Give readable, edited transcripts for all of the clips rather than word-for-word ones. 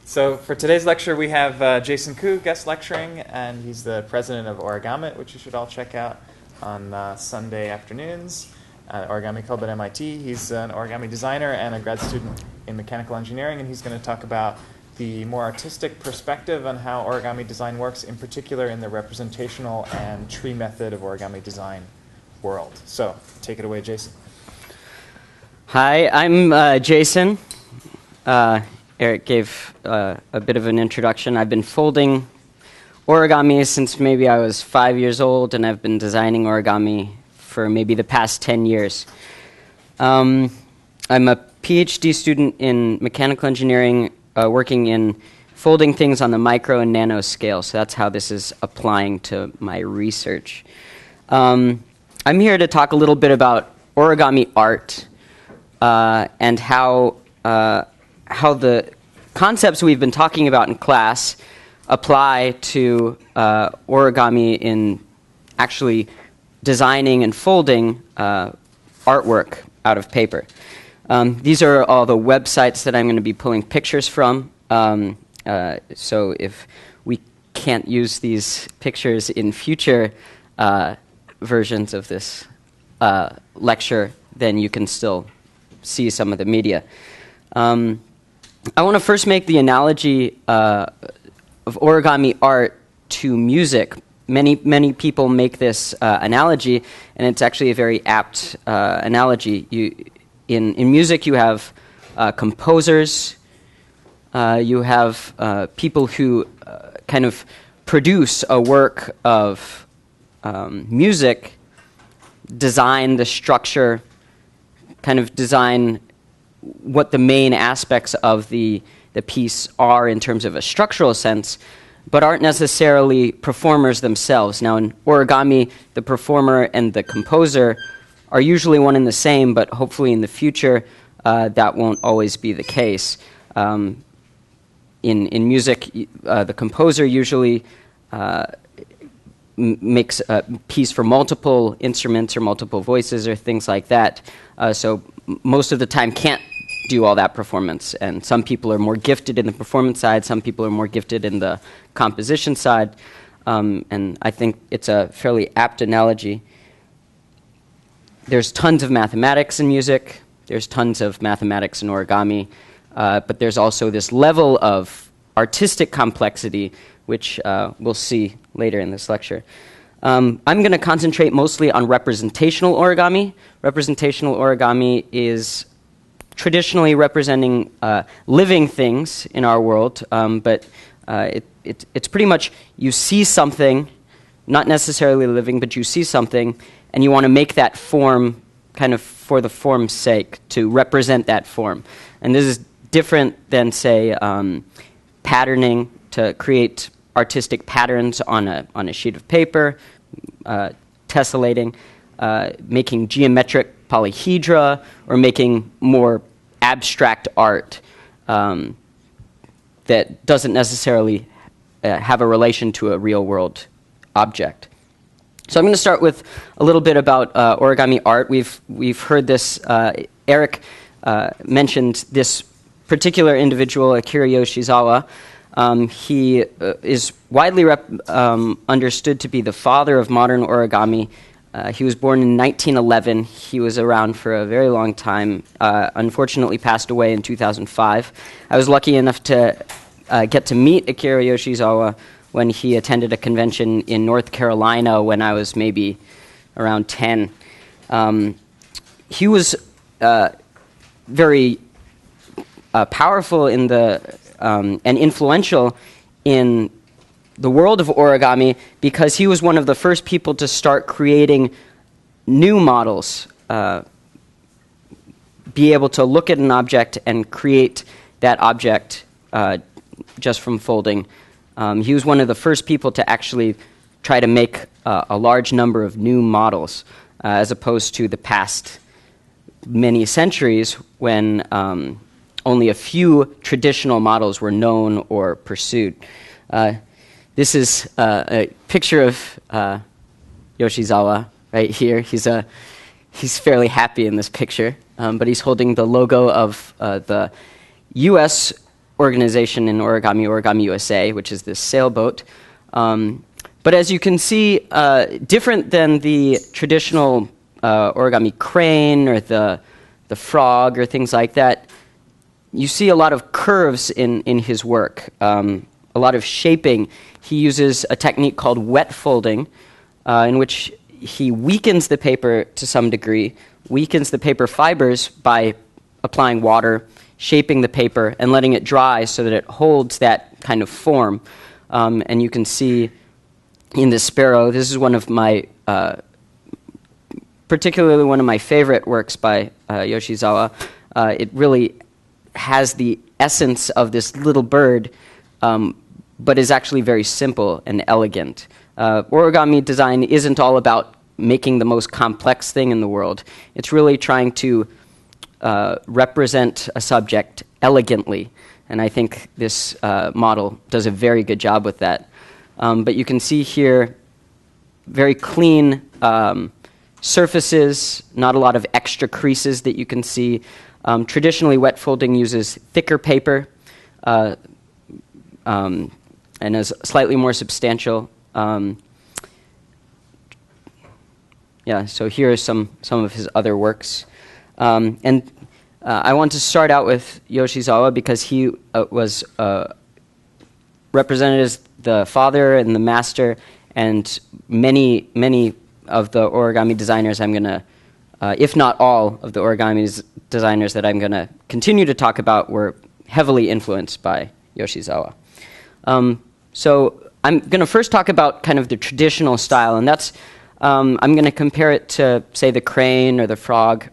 So for today's lecture, we have Jason Koo guest lecturing, and he's the president of Origami, which you should all check out on Sunday afternoons. Origami Club at MIT. He's an origami designer and a grad student in mechanical engineering, and he's going to talk about the more artistic perspective on how origami design works, in particular in the representational and tree method of origami design world. So take it away, Jason. Hi, I'm Jason. Eric gave a bit of an introduction. I've been folding origami since maybe I was 5 years old, and I've been designing origami for maybe the past 10 years. I'm a PhD student in mechanical engineering, working in folding things on the micro and nano scale, so that's how this is applying to my research. I'm here to talk a little bit about origami art and how the concepts we've been talking about in class apply to origami in actually designing and folding artwork out of paper. These are all the websites that I'm going to be pulling pictures from. So if we can't use these pictures in future versions of this lecture, then you can still see some of the media. I want to first make the analogy of origami art to music. Many people make this analogy, and it's actually a very apt analogy. In music, you have composers, you have people who kind of produce a work of music, design the structure, kind of design what the main aspects of the piece are in terms of a structural sense, but aren't necessarily performers themselves. Now, in origami, the performer and the composer are usually one and the same, but hopefully in the future, that won't always be the case. In music, the composer usually makes a piece for multiple instruments or multiple voices or things like that. So most of the time can't do all that performance, and some people are more gifted in the performance side, some people are more gifted in the composition side, and I think it's a fairly apt analogy. There's tons of mathematics in music, there's tons of mathematics in origami, but there's also this level of artistic complexity, which we'll see later in this lecture. I'm going to concentrate mostly on representational origami. Representational origami is traditionally representing living things in our world, but it's pretty much you see something, not necessarily living, but you see something, and you want to make that form kind of for the form's sake, to represent that form. And this is different than, say, patterning, to create artistic patterns on a sheet of paper, tessellating, making geometric polyhedra, or making more abstract art that doesn't necessarily have a relation to a real-world object. So I'm going to start with a little bit about origami art. We've heard this. Eric mentioned this particular individual, Akira Yoshizawa. He is widely understood to be the father of modern origami. He was born in 1911. He was around for a very long time. Unfortunately passed away in 2005. I was lucky enough to get to meet Akira Yoshizawa when he attended a convention in North Carolina when I was maybe around 10. He was very powerful in and influential in the world of origami because he was one of the first people to start creating new models, be able to look at an object and create that object just from folding. He was one of the first people to actually try to make a large number of new models, as opposed to the past many centuries when only a few traditional models were known or pursued. This is a picture of Yoshizawa right here. He's fairly happy in this picture, but he's holding the logo of the U.S. organization in Origami, Origami USA, which is this sailboat. But as you can see, different than the traditional origami crane or the frog or things like that, you see a lot of curves in his work, a lot of shaping. He uses a technique called wet folding, in which he weakens the paper to some degree, weakens the paper fibers by applying water, shaping the paper, and letting it dry so that it holds that kind of form. And you can see in this sparrow, this is one of my, particularly one of my favorite works by Yoshizawa. It really has the essence of this little bird, but is actually very simple and elegant. Origami design isn't all about making the most complex thing in the world. It's really trying to represent a subject elegantly, and I think this model does a very good job with that. But you can see here very clean surfaces, not a lot of extra creases that you can see. Traditionally, wet folding uses thicker paper and is slightly more substantial. Yeah, so here are some of his other works. And I want to start out with Yoshizawa because he was represented as the father and the master, and many of the origami designers I'm going to, if not all of the origami designers that I'm going to continue to talk about, were heavily influenced by Yoshizawa. So I'm going to first talk about kind of the traditional style, and that's, I'm going to compare it to, say, the crane or the frog.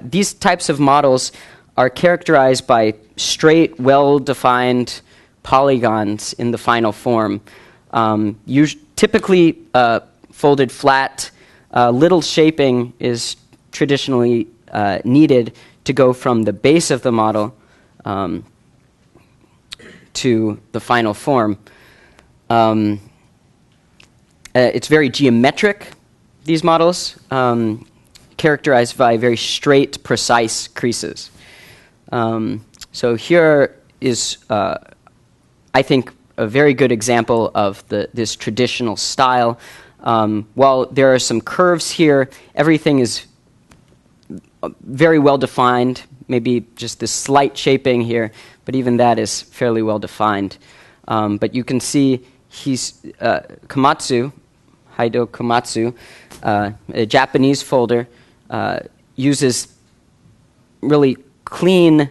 These types of models are characterized by straight, well-defined polygons in the final form, typically folded flat. Little shaping is traditionally needed to go from the base of the model to the final form. It's very geometric, these models, characterized by very straight, precise creases. So here is, I think, a very good example of this traditional style. While there are some curves here, everything is very well defined, maybe just this slight shaping here, but even that is fairly well defined. But you can see he's Komatsu, Haido Komatsu, a Japanese folder, uses really clean,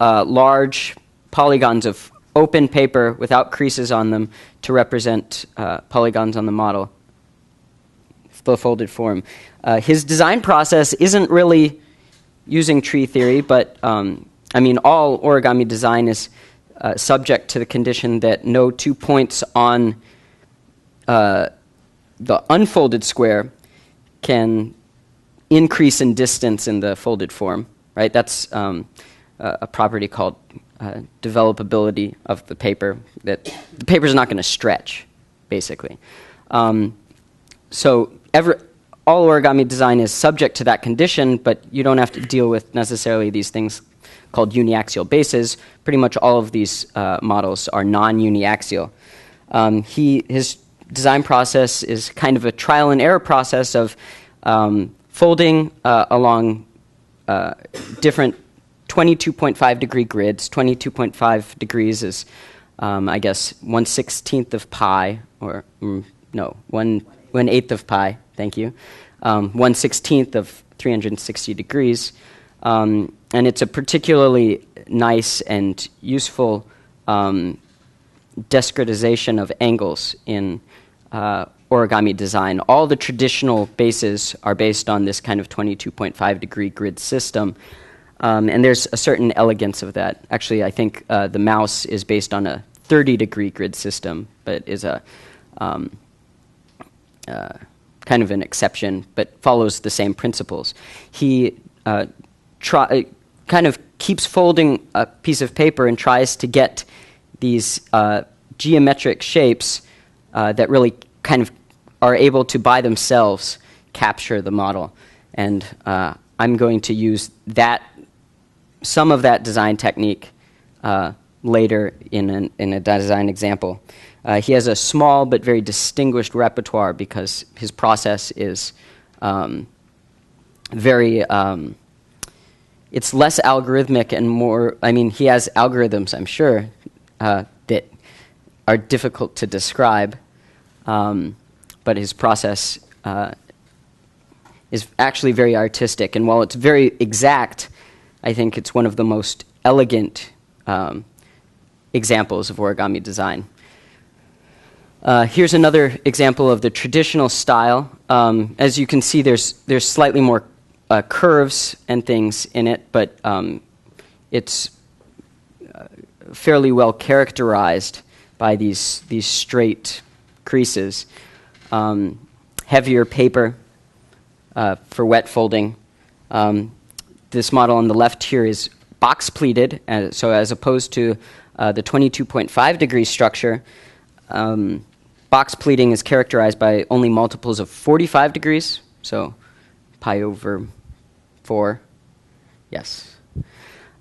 large polygons of open paper without creases on them to represent polygons on the model, the folded form. His design process isn't really using tree theory, but I mean, all origami design is subject to the condition that no 2 points on the unfolded square can increase in distance in the folded form, right? That's a property called developability of the paper, that the paper is not going to stretch, basically. So all origami design is subject to that condition, but you don't have to deal with necessarily these things called uniaxial bases. Pretty much all of these models are non-uniaxial. His design process is kind of a trial and error process of folding along different 22.5 degree grids. 22.5 degrees is, I guess, 1/16 of pi, or no, 1/8 of pi, thank you. 1/16 of 360 degrees. And it's a particularly nice and useful discretization of angles in origami design. All the traditional bases are based on this kind of 22.5 degree grid system. And there's a certain elegance of that. Actually, I think the mouse is based on a 30 degree grid system, but is a kind of an exception, but follows the same principles. He kind of keeps folding a piece of paper and tries to get these geometric shapes that really kind of are able to by themselves capture the model. And I'm going to use some of that design technique later in a design example. He has a small but very distinguished repertoire because his process is very, it's less algorithmic and more, I mean, he has algorithms, I'm sure, that are difficult to describe, but his process is actually very artistic. And while it's very exact, I think it's one of the most elegant examples of origami design. Here's another example of the traditional style. As you can see, there's slightly more curves and things in it, but it's fairly well characterized by these straight creases. Heavier paper for wet folding. This model on the left here is box pleated, so as opposed to the 22.5 degree structure, box pleating is characterized by only multiples of 45 degrees, so pi over 4, yes.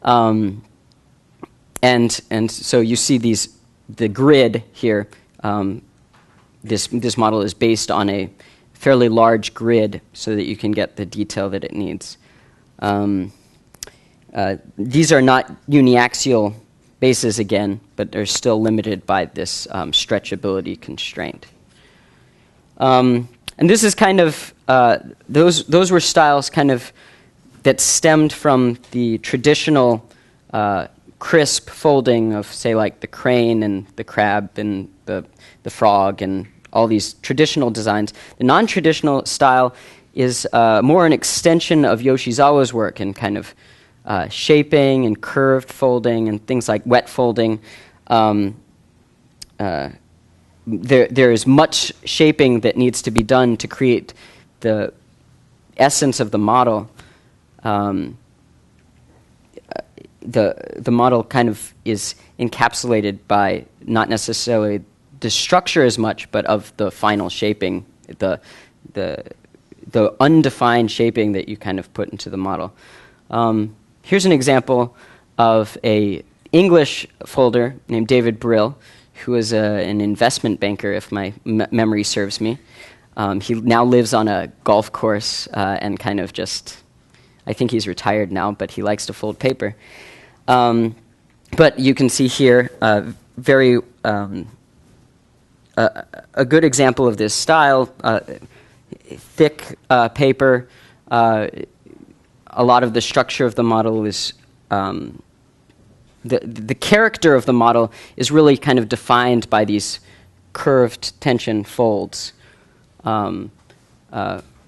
And so you see the grid here. This model is based on a fairly large grid so that you can get the detail that it needs. These are not uniaxial bases again, but they're still limited by this stretchability constraint. And this is kind of, those were styles kind of that stemmed from the traditional crisp folding of, say, like the crane and the crab and the frog and all these traditional designs. The non-traditional style is more an extension of Yoshizawa's work and kind of shaping and curved folding and things like wet folding. There is much shaping that needs to be done to create the essence of the model. The model kind of is encapsulated by not necessarily the structure as much, but of the final shaping, the undefined shaping that you kind of put into the model. Here's an example of a English folder named David Brill, who is an investment banker, if my memory serves me. He now lives on a golf course and kind of just, I think he's retired now, but he likes to fold paper. But you can see here very a good example of this style, thick paper. A lot of the structure of the model is, the character of the model is really kind of defined by these curved tension folds,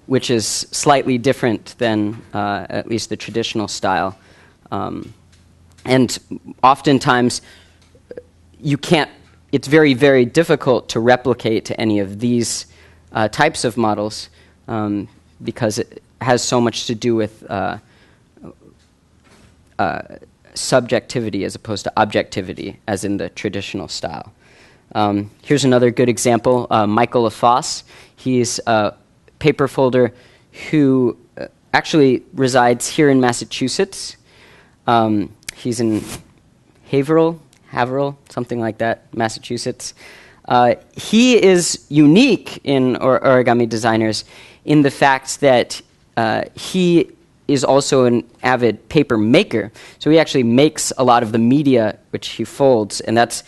which is slightly different than at least the traditional style. And oftentimes you can't, it's very, very difficult to replicate any of these types of models because it has so much to do with subjectivity as opposed to objectivity, as in the traditional style. Here's another good example, Michael LaFosse. He's a paper folder who actually resides here in Massachusetts. He's in Haverhill, something like that, Massachusetts. He is unique in origami designers in the fact that he is also an avid paper maker. So he actually makes a lot of the media which he folds, and that's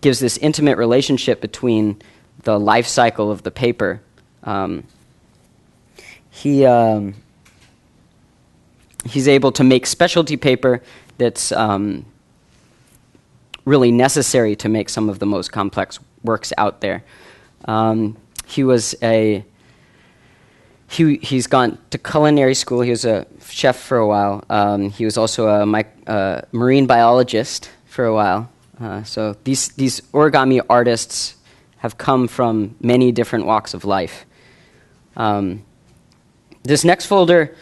gives this intimate relationship between the life cycle of the paper. He's able to make specialty paper that's really necessary to make some of the most complex works out there. He's gone to culinary school. He was a chef for a while. He was also a marine biologist for a while. So these origami artists have come from many different walks of life. This next folder,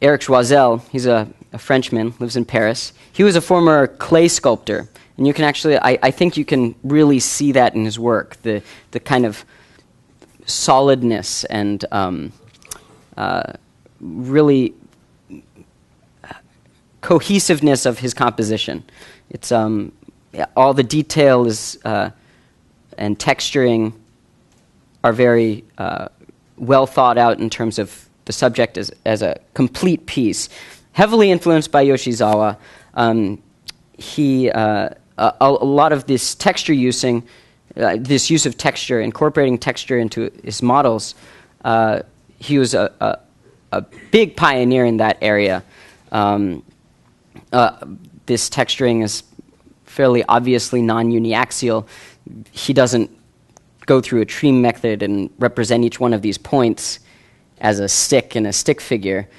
Eric Joisel, he's a Frenchman, lives in Paris. He was a former clay sculptor, and you can actually, I think you can really see that in his work, the kind of solidness and really cohesiveness of his composition. It's all the detail is and texturing are very well thought out in terms of the subject as a complete piece. Heavily influenced by Yoshizawa, a lot of this texture using, this use of texture, incorporating texture into his models, he was a big pioneer in that area. This texturing is fairly obviously non-uniaxial. He doesn't go through a tree method and represent each one of these points as a stick in a stick figure.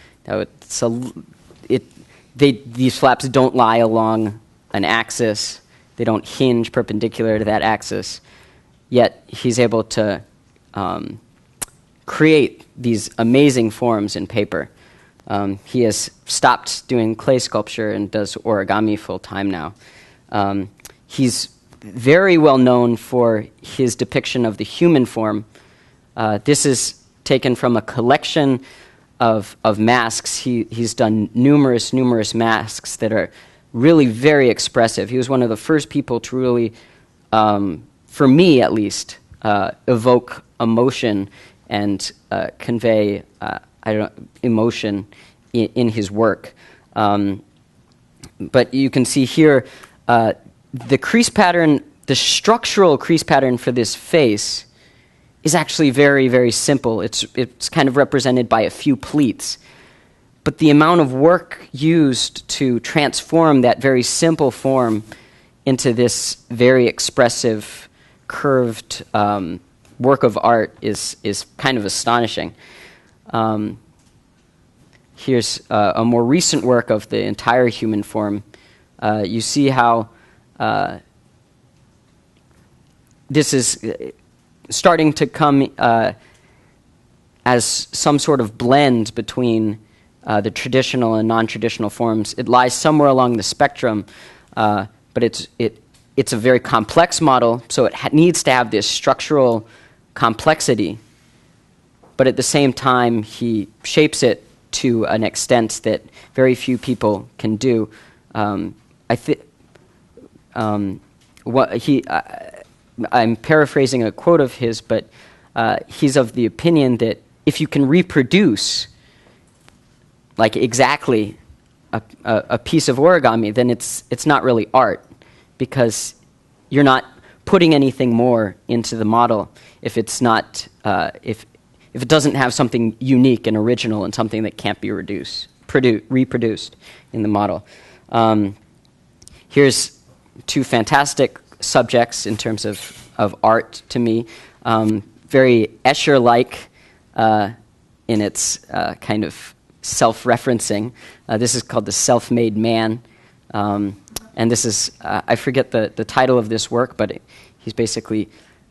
These flaps don't lie along an axis. They don't hinge perpendicular to that axis. Yet he's able to create these amazing forms in paper. He has stopped doing clay sculpture and does origami full time now. He's very well known for his depiction of the human form. This is taken from a collection of masks. He's done numerous masks that are really very expressive. He was one of the first people to really, for me at least, evoke emotion and convey emotion in his work. But you can see here the crease pattern, the structural crease pattern for this face is actually very, very simple. It's kind of represented by a few pleats. But the amount of work used to transform that very simple form into this very expressive, curved work of art is kind of astonishing. Here's a more recent work of the entire human form. You see how this is starting to come as some sort of blend between the traditional and non-traditional forms. It lies somewhere along the spectrum, but it's a very complex model, so it needs to have this structural complexity. But at the same time, he shapes it to an extent that very few people can do. I'm paraphrasing a quote of his, but he's of the opinion that if you can reproduce, like exactly, a piece of origami, then it's not really art, because you're not putting anything more into the model if it's not if it doesn't have something unique and original and something that can't be reproduced in the model. Here's two fantastic subjects in terms of art to me. Very Escher-like in its kind of self-referencing. This is called The Self-Made Man. And this is, I forget the title of this work, but he's basically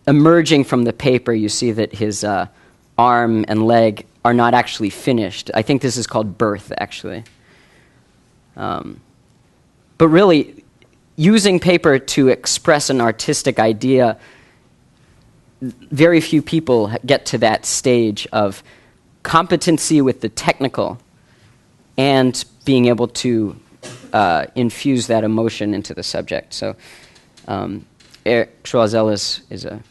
emerging from the paper. You see that his arm and leg are not actually finished. I think this is called birth, actually. But really, using paper to express an artistic idea, very few people get to that stage of competency with the technical and being able to infuse that emotion into the subject. So Eric Schwarzell is a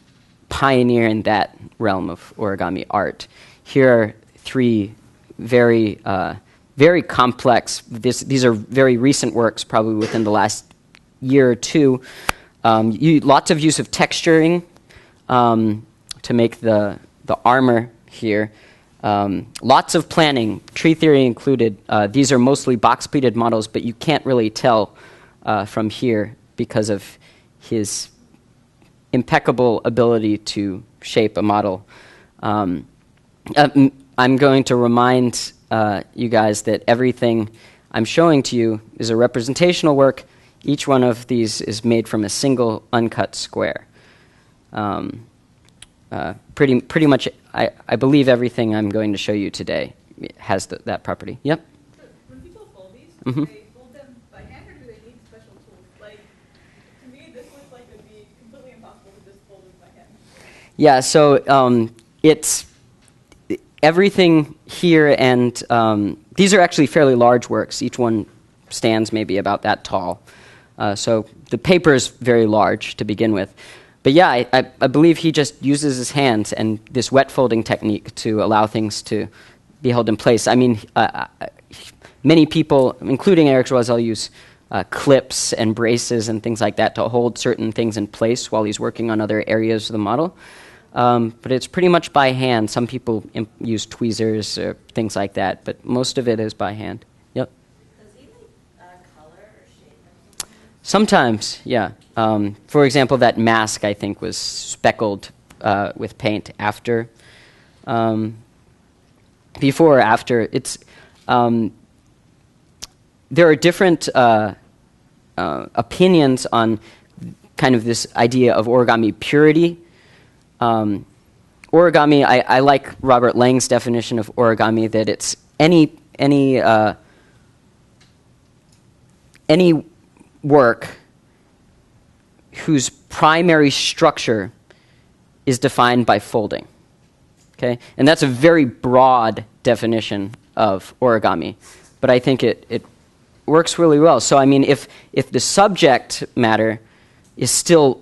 pioneer in that realm of origami art. Here are three very complex, these are very recent works, probably within the last year or two. Lots of use of texturing to make the armor here. Lots of planning, tree theory included. These are mostly box-pleated models, but you can't really tell from here because of his impeccable ability to shape a model. I'm going to remind you guys that everything I'm showing to you is a representational work. Each one of these is made from a single uncut square. Pretty much, I believe everything I'm going to show you today has that property. Yep? When people fold these, Mm-hmm. do they fold them by hand or do they need special tools? Like, to me, this looks like it would be completely impossible to just fold this by hand. Yeah, so it's everything here, and these are actually fairly large works, each one stands maybe about that tall. So the paper is very large to begin with. But yeah, I believe he just uses his hands and this wet folding technique to allow things to be held in place. I mean, many people, including Eric Joisel, use clips and braces and things like that to hold certain things in place while he's working on other areas of the model. But it's pretty much by hand. Some people use tweezers or things like that, but most of it is by hand. Yep. Does he make color or shape? Sometimes, yeah. For example, that mask, I think, was speckled with paint after. Before or after. It's there are different opinions on kind of this idea of origami purity. Origami, I like Robert Lang's definition of origami, that it's any work whose primary structure is defined by folding. Okay? And that's a very broad definition of origami, but I think it works really well. So I mean, if the subject matter is still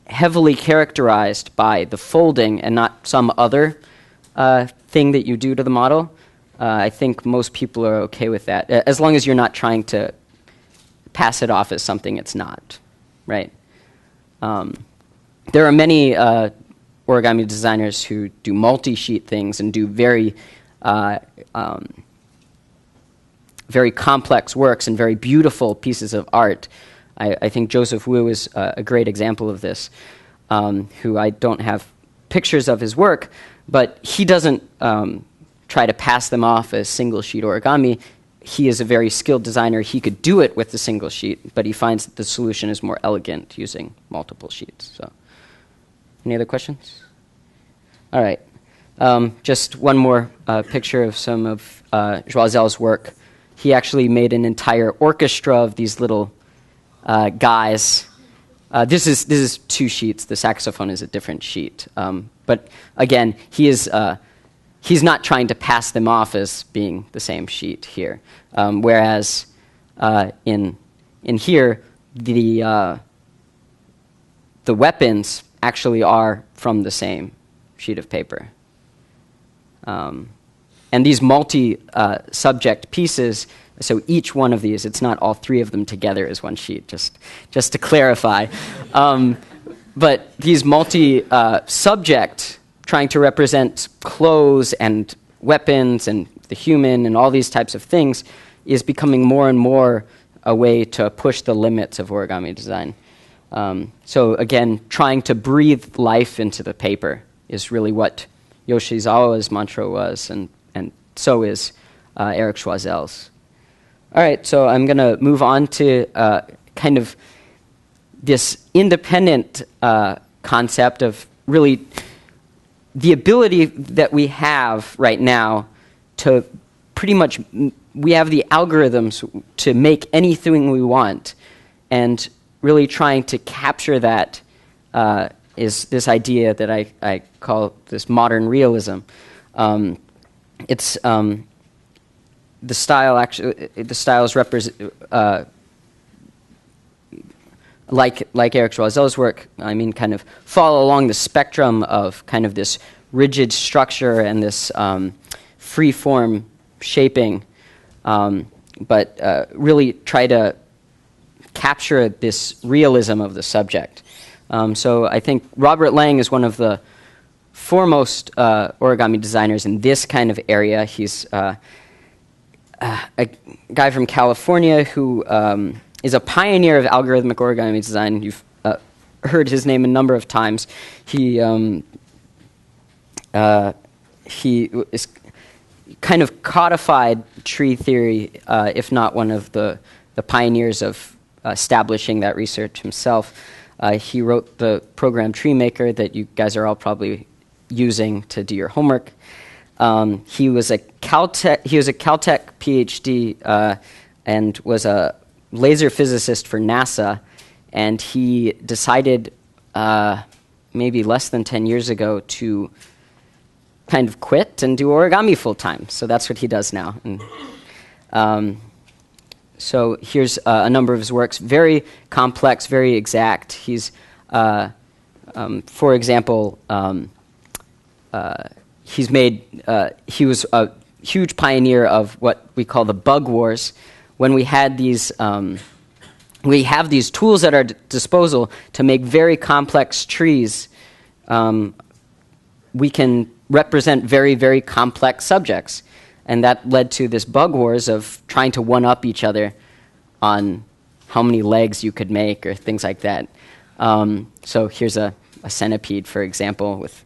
heavily characterized by the folding and not some other thing that you do to the model, I think most people are okay with that, as long as you're not trying to pass it off as something it's not, right? There are many origami designers who do multi-sheet things and do very very complex works and very beautiful pieces of art. I think Joseph Wu is a great example of this, who I don't have pictures of his work, but he doesn't try to pass them off as single-sheet origami. He is a very skilled designer. He could do it with the single sheet, but he finds that the solution is more elegant using multiple sheets. So, any other questions? All right. Just one more picture of some of Joisel's work. He actually made an entire orchestra of these little guys. This is two sheets. The saxophone is a different sheet. But again, he's not trying to pass them off as being the same sheet here. Whereas in here, the weapons actually are from the same sheet of paper. And these multi-subject pieces, so each one of these, it's not all three of them together as one sheet, just to clarify. But these multi-subject, trying to represent clothes and weapons and the human and all these types of things, is becoming more and more a way to push the limits of origami design. So again, trying to breathe life into the paper is really what Yoshizawa's mantra was, and so is Eric Joisel's. All right, so I'm going to move on to kind of this independent concept of really the ability that we have right now to pretty much, we have the algorithms to make anything we want, and really trying to capture that is this idea that I call this modern realism. It's the style actually. The styles represent like Eric Joisel's work. I mean, kind of fall along the spectrum of kind of this rigid structure and this free form shaping, but really try to capture this realism of the subject. So I think Robert Lang is one of the foremost origami designers in this kind of area. He's a guy from California who is a pioneer of algorithmic origami design. You've heard his name a number of times. He is kind of codified tree theory, if not one of the pioneers of establishing that research himself. He wrote the program TreeMaker that you guys are all probably using to do your homework. He was a Caltech PhD and was a laser physicist for NASA, and he decided maybe less than 10 years ago to kind of quit and do origami full time. So that's what he does now. And, So here's a number of his works, very complex, very exact. He's, for example, he was a huge pioneer of what we call the bug wars. When we had these, we have these tools at our disposal to make very complex trees. We can represent very, very complex subjects. And that led to this bug wars of trying to one-up each other on how many legs you could make or things like that. So here's a centipede, for example, with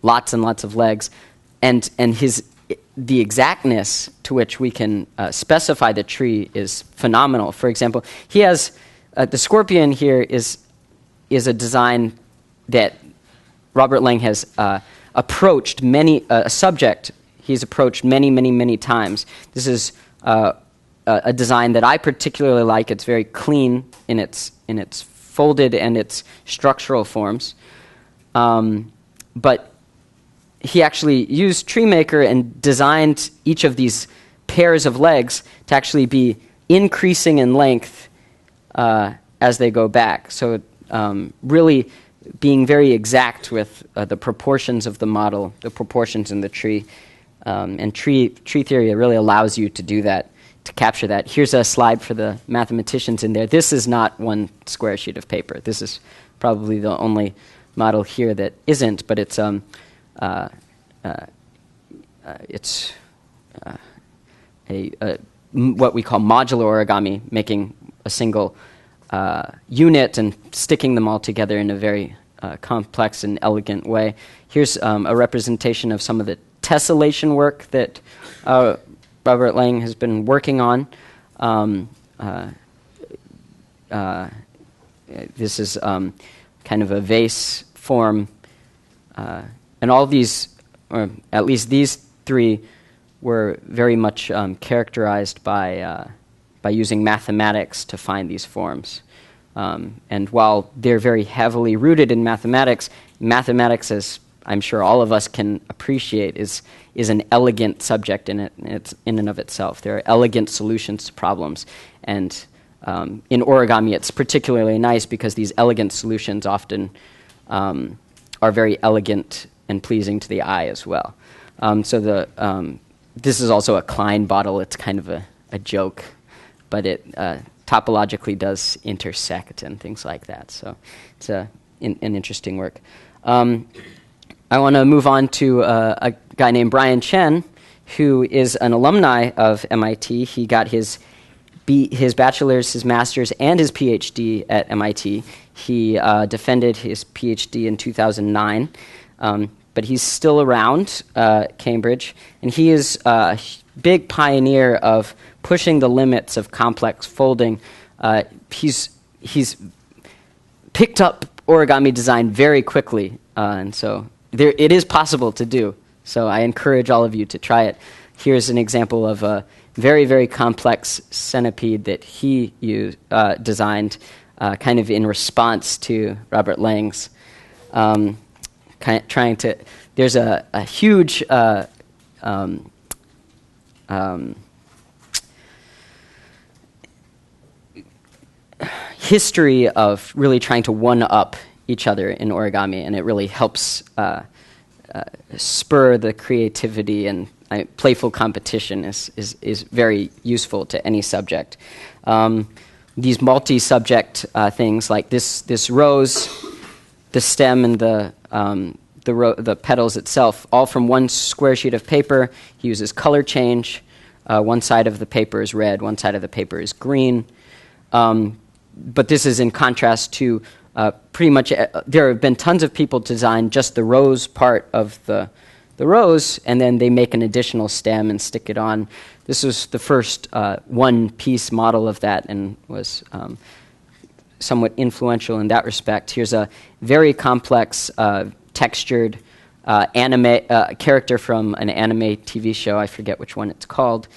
lots and lots of legs. And the exactness to which we can specify the tree is phenomenal. For example, he has the scorpion here is a design that Robert Lang has approached a subject he's approached many, many, many times. This is a design that I particularly like. It's very clean in its folded and its structural forms. But he actually used TreeMaker and designed each of these pairs of legs to actually be increasing in length as they go back. So really being very exact with the proportions of the model, the proportions in the tree. And tree theory really allows you to do that, to capture that. Here's a slide for the mathematicians in there. This is not one square sheet of paper. This is probably the only model here that isn't, but it's what we call modular origami, making a single unit and sticking them all together in a very complex and elegant way. Here's a representation of some of the tessellation work that Robert Lang has been working on. This is kind of a vase form. And all these, or at least these three, were very much characterized by using mathematics to find these forms. And while they're very heavily rooted in mathematics, as I'm sure all of us can appreciate, is an elegant subject in and of itself. There are elegant solutions to problems. And in origami, it's particularly nice because these elegant solutions often are very elegant and pleasing to the eye as well. So this is also a Klein bottle. It's kind of a joke, but it topologically does intersect and things like that. So it's an interesting work. I want to move on to a guy named Brian Chen, who is an alumni of MIT. He got his bachelor's, his master's, and his PhD at MIT. He defended his PhD in 2009, but he's still around Cambridge, and he is a big pioneer of pushing the limits of complex folding. He's picked up origami design very quickly, and so it is possible to do. So I encourage all of you to try it. Here's an example of a very, very complex centipede that he designed kind of in response to Robert Lang's trying to... There's a huge... history of really trying to one-up each other in origami, and it really helps spur the creativity, and playful competition is very useful to any subject. These multi-subject things like this rose, the stem, and the petals itself, all from one square sheet of paper. He uses color change. One side of the paper is red, one side of the paper is green. But this is in contrast to pretty much, there have been tons of people design just the rose part of the rose, and then they make an additional stem and stick it on. This was the first one-piece model of that, and was somewhat influential in that respect. Here's a very complex, textured anime character from an anime TV show. I forget which one it's called.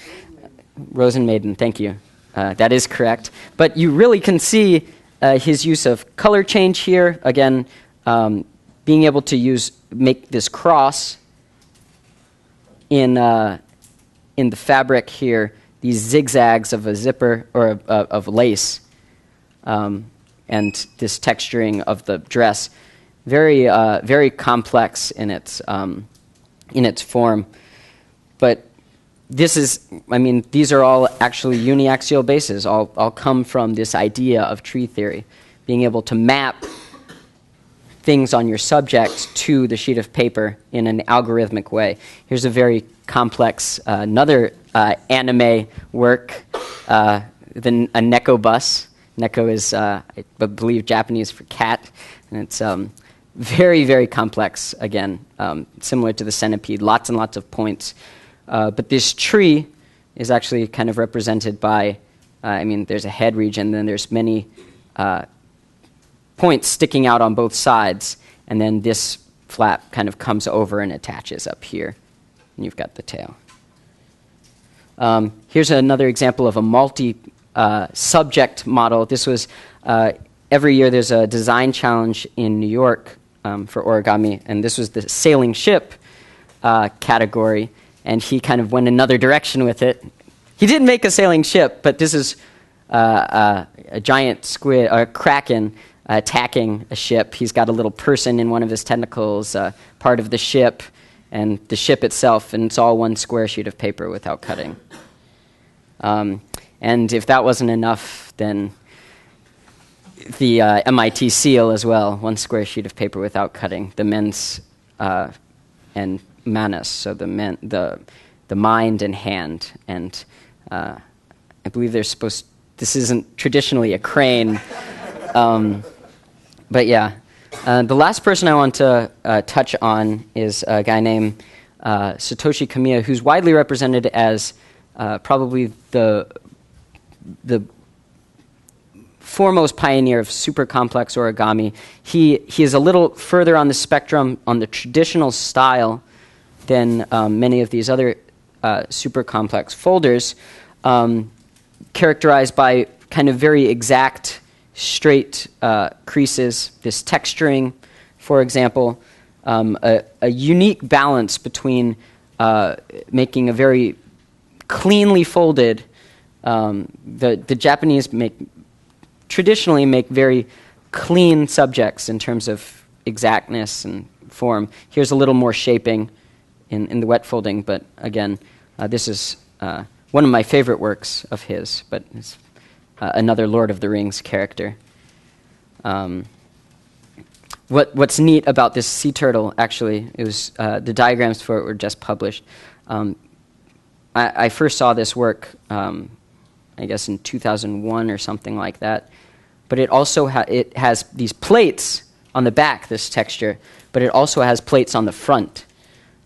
Rosen Maiden, thank you. That is correct. But you really can see his use of color change here. Again, being able to make this cross in the fabric here these zigzags of a zipper or of lace, and this texturing of the dress, very complex in its form. But these are all actually uniaxial bases, all come from this idea of tree theory, being able to map things on your subject to the sheet of paper in an algorithmic way. Here's a very complex, another anime work, a Neko bus. Neko is, I believe, Japanese for cat, and it's very, very complex, again, similar to the centipede, lots and lots of points. But this tree is actually kind of represented by, there's a head region, then there's many points sticking out on both sides, and then this flap kind of comes over and attaches up here, and you've got the tail. Here's another example of a multi-subject model. This was, every year there's a design challenge in New York for origami, and this was the sailing ship category, and he kind of went another direction with it. He didn't make a sailing ship, but this is a giant squid, or kraken, attacking a ship. He's got a little person in one of his tentacles, part of the ship, and the ship itself, and it's all one square sheet of paper without cutting. And if that wasn't enough, then the MIT seal as well, one square sheet of paper without cutting. The mens and manus, so the mind and hand. And I believe they're this isn't traditionally a crane. But yeah, the last person I want to touch on is a guy named Satoshi Kamiya, who's widely represented as probably the foremost pioneer of super complex origami. He is a little further on the spectrum on the traditional style than many of these other super complex folders, characterized by kind of very exact straight creases, this texturing, for example, a unique balance between making a very cleanly folded, the Japanese traditionally make very clean subjects in terms of exactness and form. Here's a little more shaping in the wet folding, but again, this is one of my favorite works of his, but it's another Lord of the Rings character. What's neat about this sea turtle, actually, it was the diagrams for it were just published. I first saw this work, I guess, in 2001 or something like that. But it also it has these plates on the back, this texture, but it also has plates on the front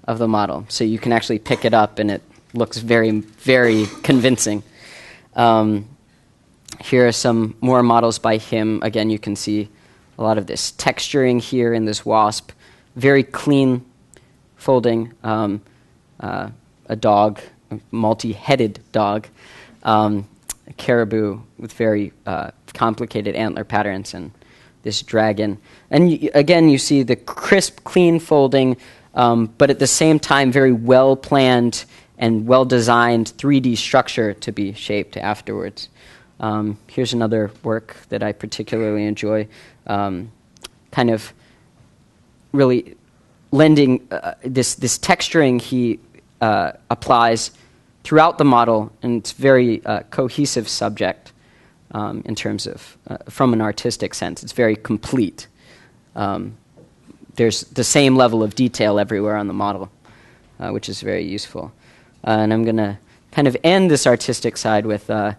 of the model. So you can actually pick it up, and it looks very, very convincing. Here are some more models by him. Again, you can see a lot of this texturing here in this wasp. Very clean folding. A dog, a multi-headed dog. A caribou with very complicated antler patterns, and this dragon. And again, you see the crisp, clean folding, but at the same time, very well-planned and well-designed 3D structure to be shaped afterwards. Here's another work that I particularly enjoy, kind of really lending this texturing he applies throughout the model, and it's very cohesive subject in terms of, from an artistic sense, it's very complete. There's the same level of detail everywhere on the model, which is very useful. And I'm going to kind of end this artistic side with a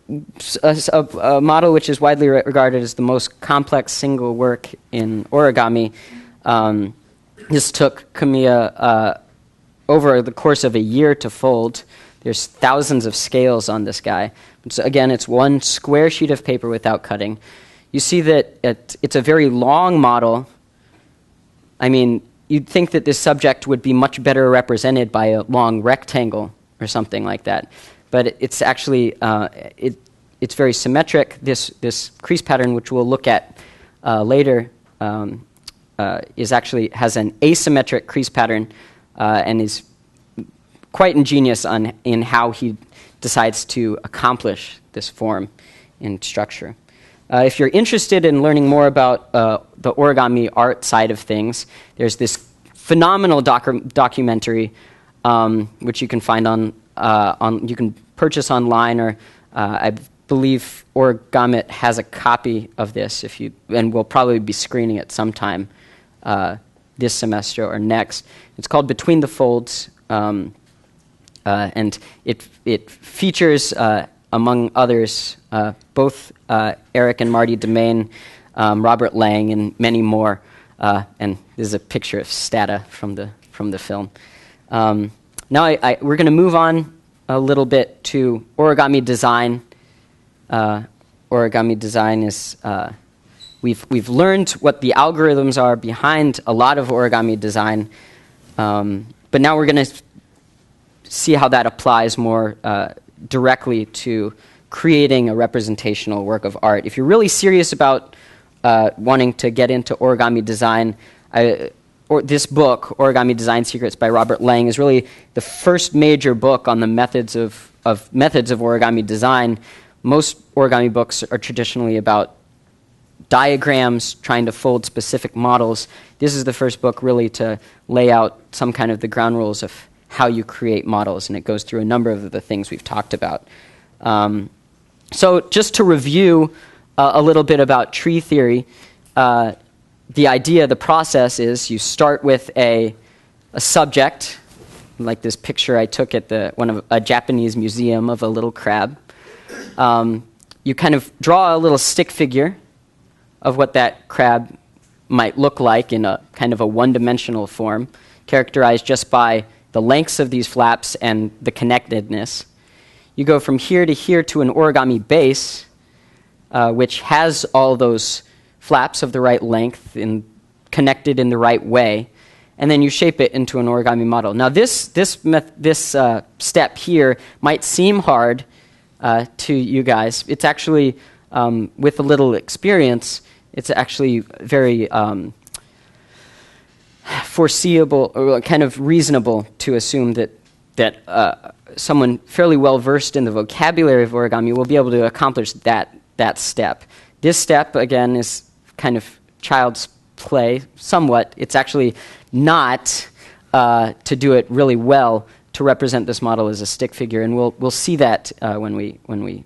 model which is widely regarded as the most complex single work in origami. This took Kamiya over the course of a year to fold. There's thousands of scales on this guy. So again, it's one square sheet of paper without cutting. You see that it's a very long model. I mean, you'd think that this subject would be much better represented by a long rectangle or something like that. But it's actually, it's very symmetric. This crease pattern, which we'll look at later, has an asymmetric crease pattern and is quite ingenious in how he decides to accomplish this form in structure. If you're interested in learning more about the origami art side of things, there's this phenomenal documentary which you can find you can purchase online, or I believe Origami has a copy of this, and we'll probably be screening it sometime this semester or next. It's called Between the Folds, and it features, among others, both Eric and Marty Demain, Robert Lang, and many more. And this is a picture of Stata from the film. Now we're going to move on a little bit to origami design. Origami design is we've learned what the algorithms are behind a lot of origami design, but now we're going to see how that applies more directly to creating a representational work of art. If you're really serious about wanting to get into origami design, this book, Origami Design Secrets by Robert Lang, is really the first major book on the methods of origami design. Most origami books are traditionally about diagrams, trying to fold specific models. This is the first book really to lay out some kind of the ground rules of how you create models, and it goes through a number of the things we've talked about. So just to review a little bit about tree theory, the idea, the process is you start with a subject, like this picture I took at a Japanese museum of a little crab. You kind of draw a little stick figure of what that crab might look like in a kind of a one-dimensional form, characterized just by the lengths of these flaps and the connectedness. You go from here to here to an origami base, which has all those flaps of the right length and connected in the right way, and then you shape it into an origami model. Now this step here might seem hard to you guys. It's actually, with a little experience, it's actually very foreseeable, or kind of reasonable to assume that someone fairly well versed in the vocabulary of origami will be able to accomplish that step. This step, again, is kind of child's play, somewhat. It's actually not to do it really well to represent this model as a stick figure, and we'll see that when we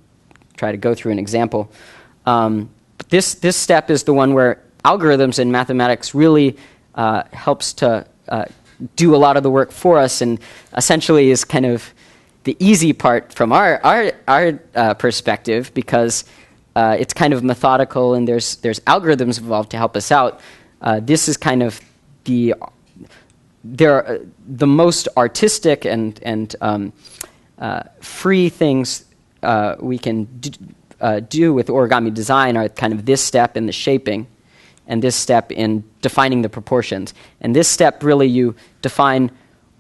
try to go through an example. This step is the one where algorithms in mathematics really helps to do a lot of the work for us, and essentially is kind of the easy part from our perspective, because it's kind of methodical and there's algorithms involved to help us out. This is kind of the most artistic and free things we can do with origami design are kind of this step in the shaping, and this step in defining the proportions. And this step, really, you define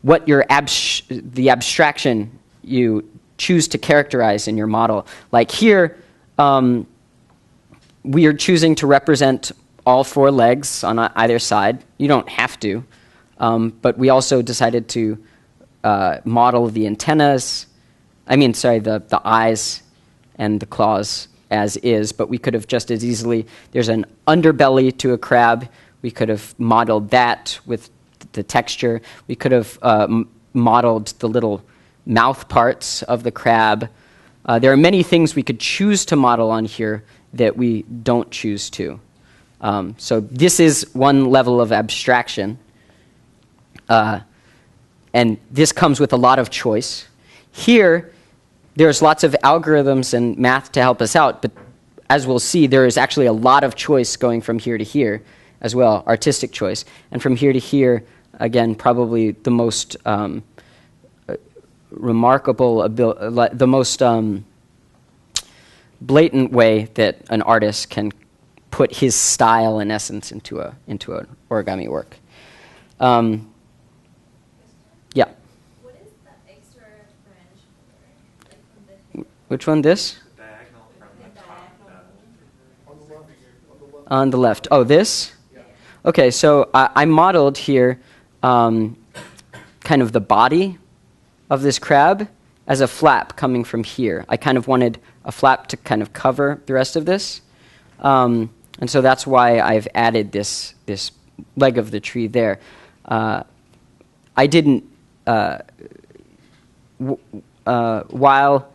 what the abstraction you choose to characterize in your model. Like here, we are choosing to represent all four legs on either side. You don't have to, but we also decided to model the antennas, the eyes and the claws as is, but we could have just as easily, there's an underbelly to a crab, we could have modeled that with the texture. We could have modeled the little mouth parts of the crab. There are many things we could choose to model on here that we don't choose to. So this is one level of abstraction. And this comes with a lot of choice. Here, there's lots of algorithms and math to help us out, but as we'll see, there is actually a lot of choice going from here to here as well, artistic choice. And from here to here, again, probably the most remarkable, the most blatant way that an artist can put his style, in essence, into an origami work. Yeah. What is the extra branch for? Like from the Which one? This? Diagonal from the top. On the left. Oh, this? Yeah. Okay, so I modeled here kind of the body of this crab as a flap coming from here. I kind of wanted a flap to kind of cover the rest of this. And so that's why I've added this leg of the tree there. I didn't, while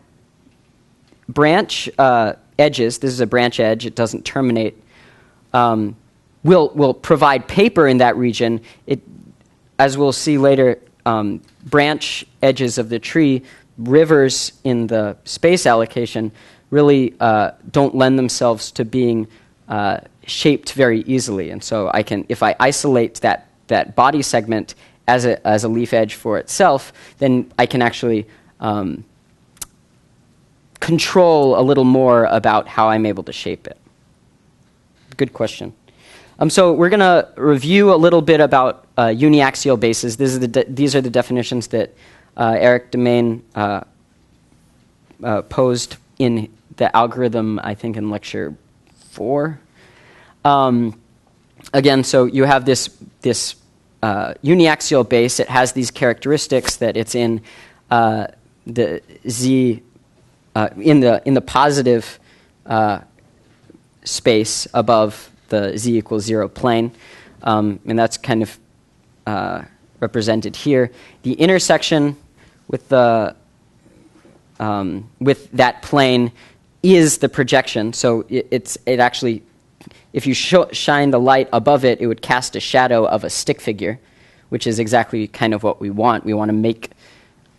branch edges, this is a branch edge, it doesn't terminate, will provide paper in that region. As we'll see later, branch edges of the tree, rivers in the space allocation, really don't lend themselves to being shaped very easily. And so I can, if I isolate that body segment as a leaf edge for itself, then I can actually control a little more about how I'm able to shape it. Good question. So we're going to review a little bit about uniaxial bases. These are the definitions that Eric Demain posed in the algorithm, I think, in lecture 4. Again, so you have this uniaxial base. It has these characteristics that it's in the z in the positive space above the z equals 0 plane, and that's kind of represented here. The intersection with the with that plane is the projection. So it actually, if you shine the light above it, it would cast a shadow of a stick figure, which is exactly kind of what we want. We want to make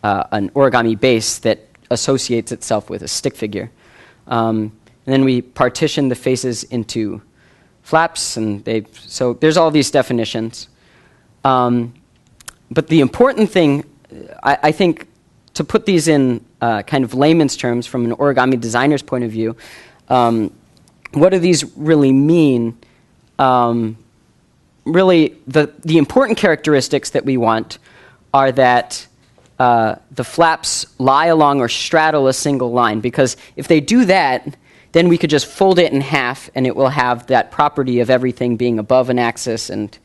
an origami base that associates itself with a stick figure. And then we partition the faces into flaps, and so there's all these definitions. But the important thing, I think, to put these in kind of layman's terms from an origami designer's point of view, what do these really mean? Really, the important characteristics that we want are that the flaps lie along or straddle a single line, because if they do that, then we could just fold it in half, and it will have that property of everything being above an axis and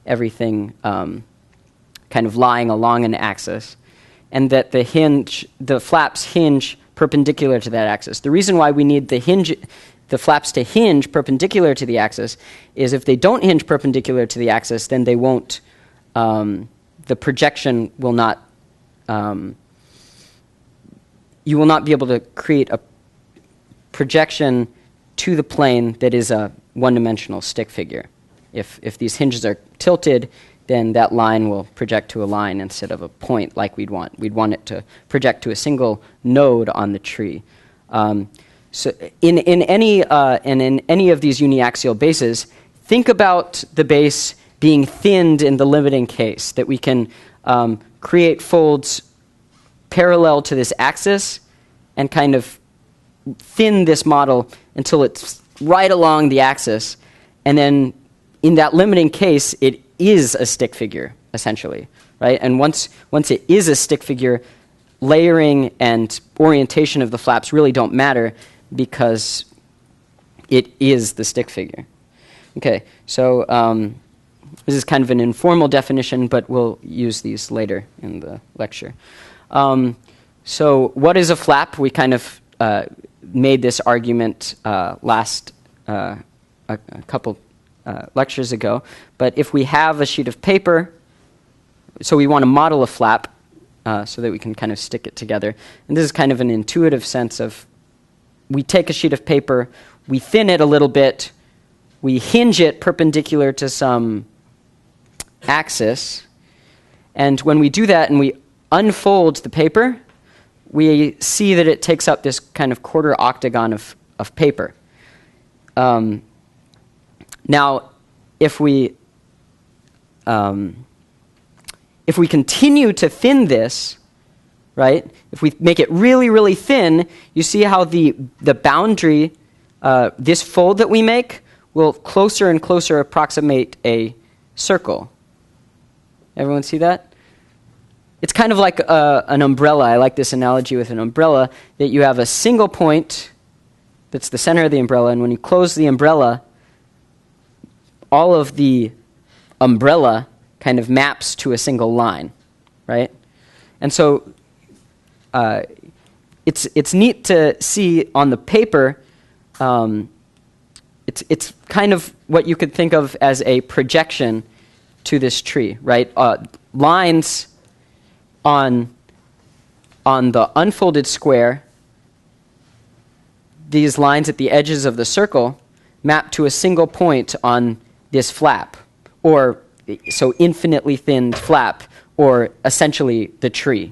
everything kind of lying along an axis, and that the flaps hinge perpendicular to that axis. The reason why we need the flaps to hinge perpendicular to the axis is if they don't hinge perpendicular to the axis, then they won't, the projection will not, you will not be able to create a projection to the plane that is a one-dimensional stick figure. If these hinges are tilted, then that line will project to a line instead of a point like we'd want. We'd want it to project to a single node on the tree. So in any of these uniaxial bases, think about the base being thinned in the limiting case, that we can create folds parallel to this axis and kind of thin this model until it's right along the axis, and then in that limiting case, it is a stick figure, essentially, right? And once it is a stick figure, layering and orientation of the flaps really don't matter because it is the stick figure. Okay, so this is kind of an informal definition, but we'll use these later in the lecture. So what is a flap? We kind of made this argument last a couple lectures ago. But if we have a sheet of paper, so we want to model a flap so that we can kind of stick it together. And this is kind of an intuitive sense of, we take a sheet of paper, we thin it a little bit, we hinge it perpendicular to some axis, and when we do that and we unfold the paper, we see that it takes up this kind of quarter octagon of paper. Now, if we continue to thin this, right? If we make it really, really thin, you see how the boundary, this fold that we make, will closer and closer approximate a circle. Everyone see that? It's kind of like an umbrella. I like this analogy with an umbrella, that you have a single point that's the center of the umbrella, and when you close the umbrella, all of the umbrella kind of maps to a single line, right? And so it's neat to see on the paper. It's kind of what you could think of as a projection to this tree, right? Lines on the unfolded square, these lines at the edges of the circle map to a single point on this flap, or so infinitely thinned flap, or essentially the tree,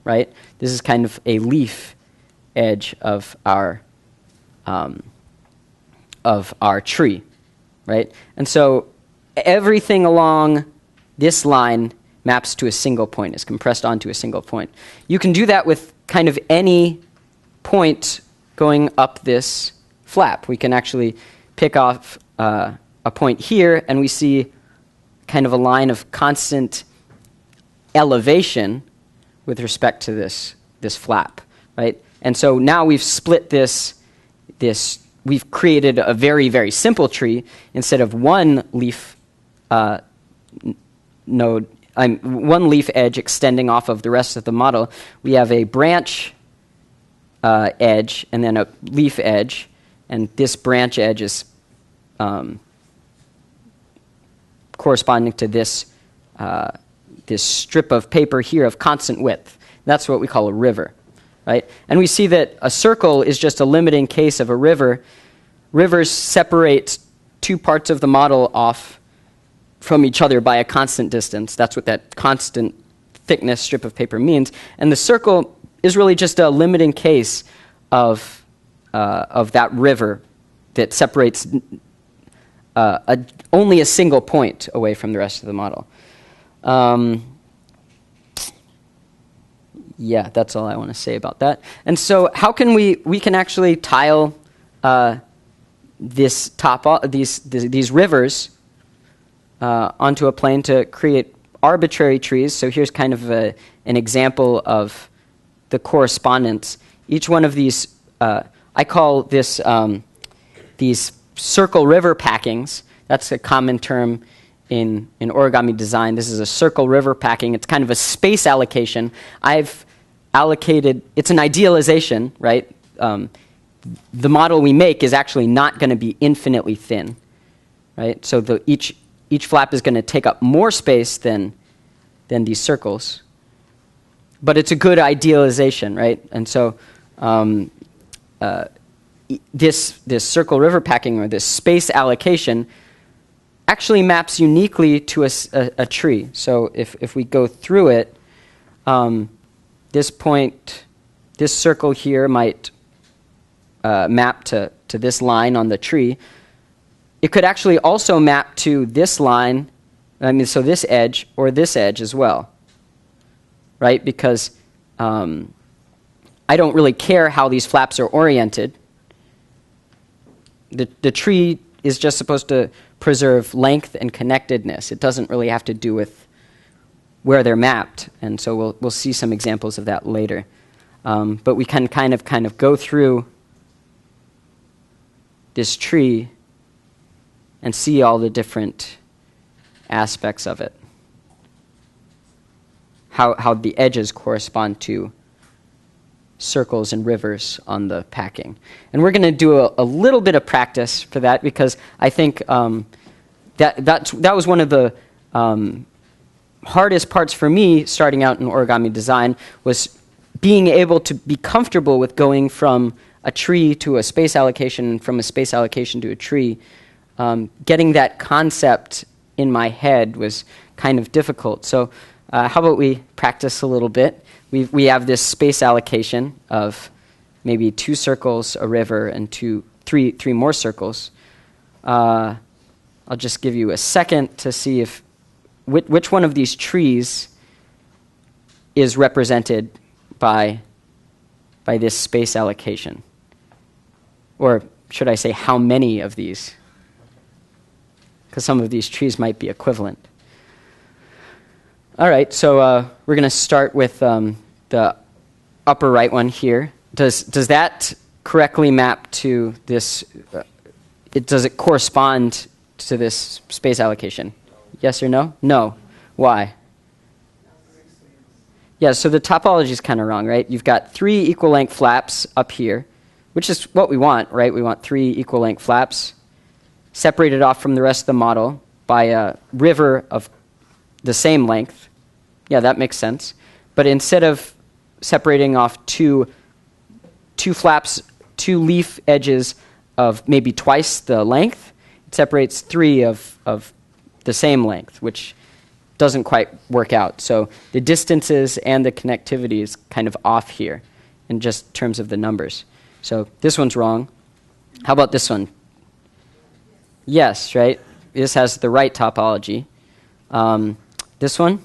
right? This is kind of a leaf edge of our tree, right? And so everything along this line maps to a single point, is compressed onto a single point. You can do that with kind of any point going up this flap. We can actually pick off a point here, and we see kind of a line of constant elevation with respect to this flap, right? And so now we've split this. We've created a very, very simple tree. Instead of one leaf node, one leaf edge extending off of the rest of the model, we have a branch edge and then a leaf edge, and this branch edge is corresponding to this strip of paper here of constant width. That's what we call a river, right? And we see that a circle is just a limiting case of a river. Rivers separate two parts of the model off from each other by a constant distance. That's what that constant thickness strip of paper means. And the circle is really just a limiting case of that river that separates only a single point away from the rest of the model. Yeah, that's all I want to say about that. And so how can we can actually tile these rivers onto a plane to create arbitrary trees. So here's kind of an example of the correspondence. Each one of these, I call this these circle river packings. That's a common term in origami design. This is a circle river packing. It's kind of a space allocation. I've allocated, it's an idealization, right? The model we make is actually not going to be infinitely thin, right? So each flap is going to take up more space than these circles. But it's a good idealization, right? And so this circle river packing, or this space allocation, actually maps uniquely to a tree. So if we go through it, this point, this circle here might map to this line on the tree. It could actually also map to this line, so this edge or this edge as well, right? Because I don't really care how these flaps are oriented. The tree is just supposed to preserve length and connectedness. It doesn't really have to do with where they're mapped, and so we'll see some examples of that later. But we can kind of go through this tree and see all the different aspects of it. How the edges correspond to circles and rivers on the packing. And we're going to do a little bit of practice for that, because I think that was one of the hardest parts for me starting out in origami design, was being able to be comfortable with going from a tree to a space allocation, and from a space allocation to a tree. Getting that concept in my head was kind of difficult. So how about we practice a little bit? We have this space allocation of maybe 2 circles, a river, and three more circles. I'll just give you a second to see which one of these trees is represented by this space allocation. Or should I say, how many of these? Because some of these trees might be equivalent. All right, so we're going to start with the upper right one here. Does that correctly map to this? Does it correspond to this space allocation? Yes or no? No. Why? Yeah, so the topology is kind of wrong, right? You've got 3 equal length flaps up here, which is what we want, right? We want 3 equal length flaps separated off from the rest of the model by a river of the same length. Yeah, that makes sense. But instead of separating off two flaps, 2 leaf edges of maybe twice the length, it separates 3 of the same length, which doesn't quite work out. So the distances and the connectivity is kind of off here in just terms of the numbers. So this one's wrong. How about this one? Yes, right? This has the right topology. This one?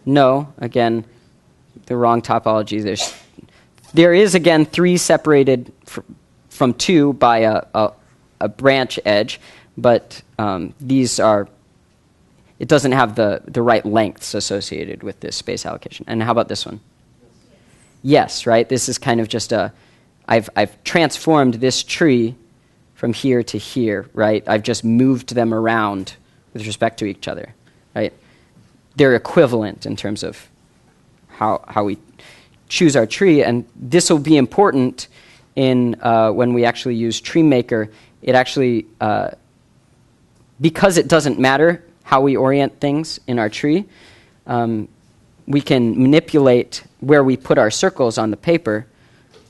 No. Again, the wrong topology. There is, again, 3 separated from 2 by a branch edge, but these are, it doesn't have the right lengths associated with this space allocation. And how about this one? Yes, right? This is kind of just I've transformed this tree from here to here, right? I've just moved them around with respect to each other, right? They're equivalent in terms of how we choose our tree, and this will be important in when we actually use TreeMaker. It actually, because it doesn't matter how we orient things in our tree, we can manipulate where we put our circles on the paper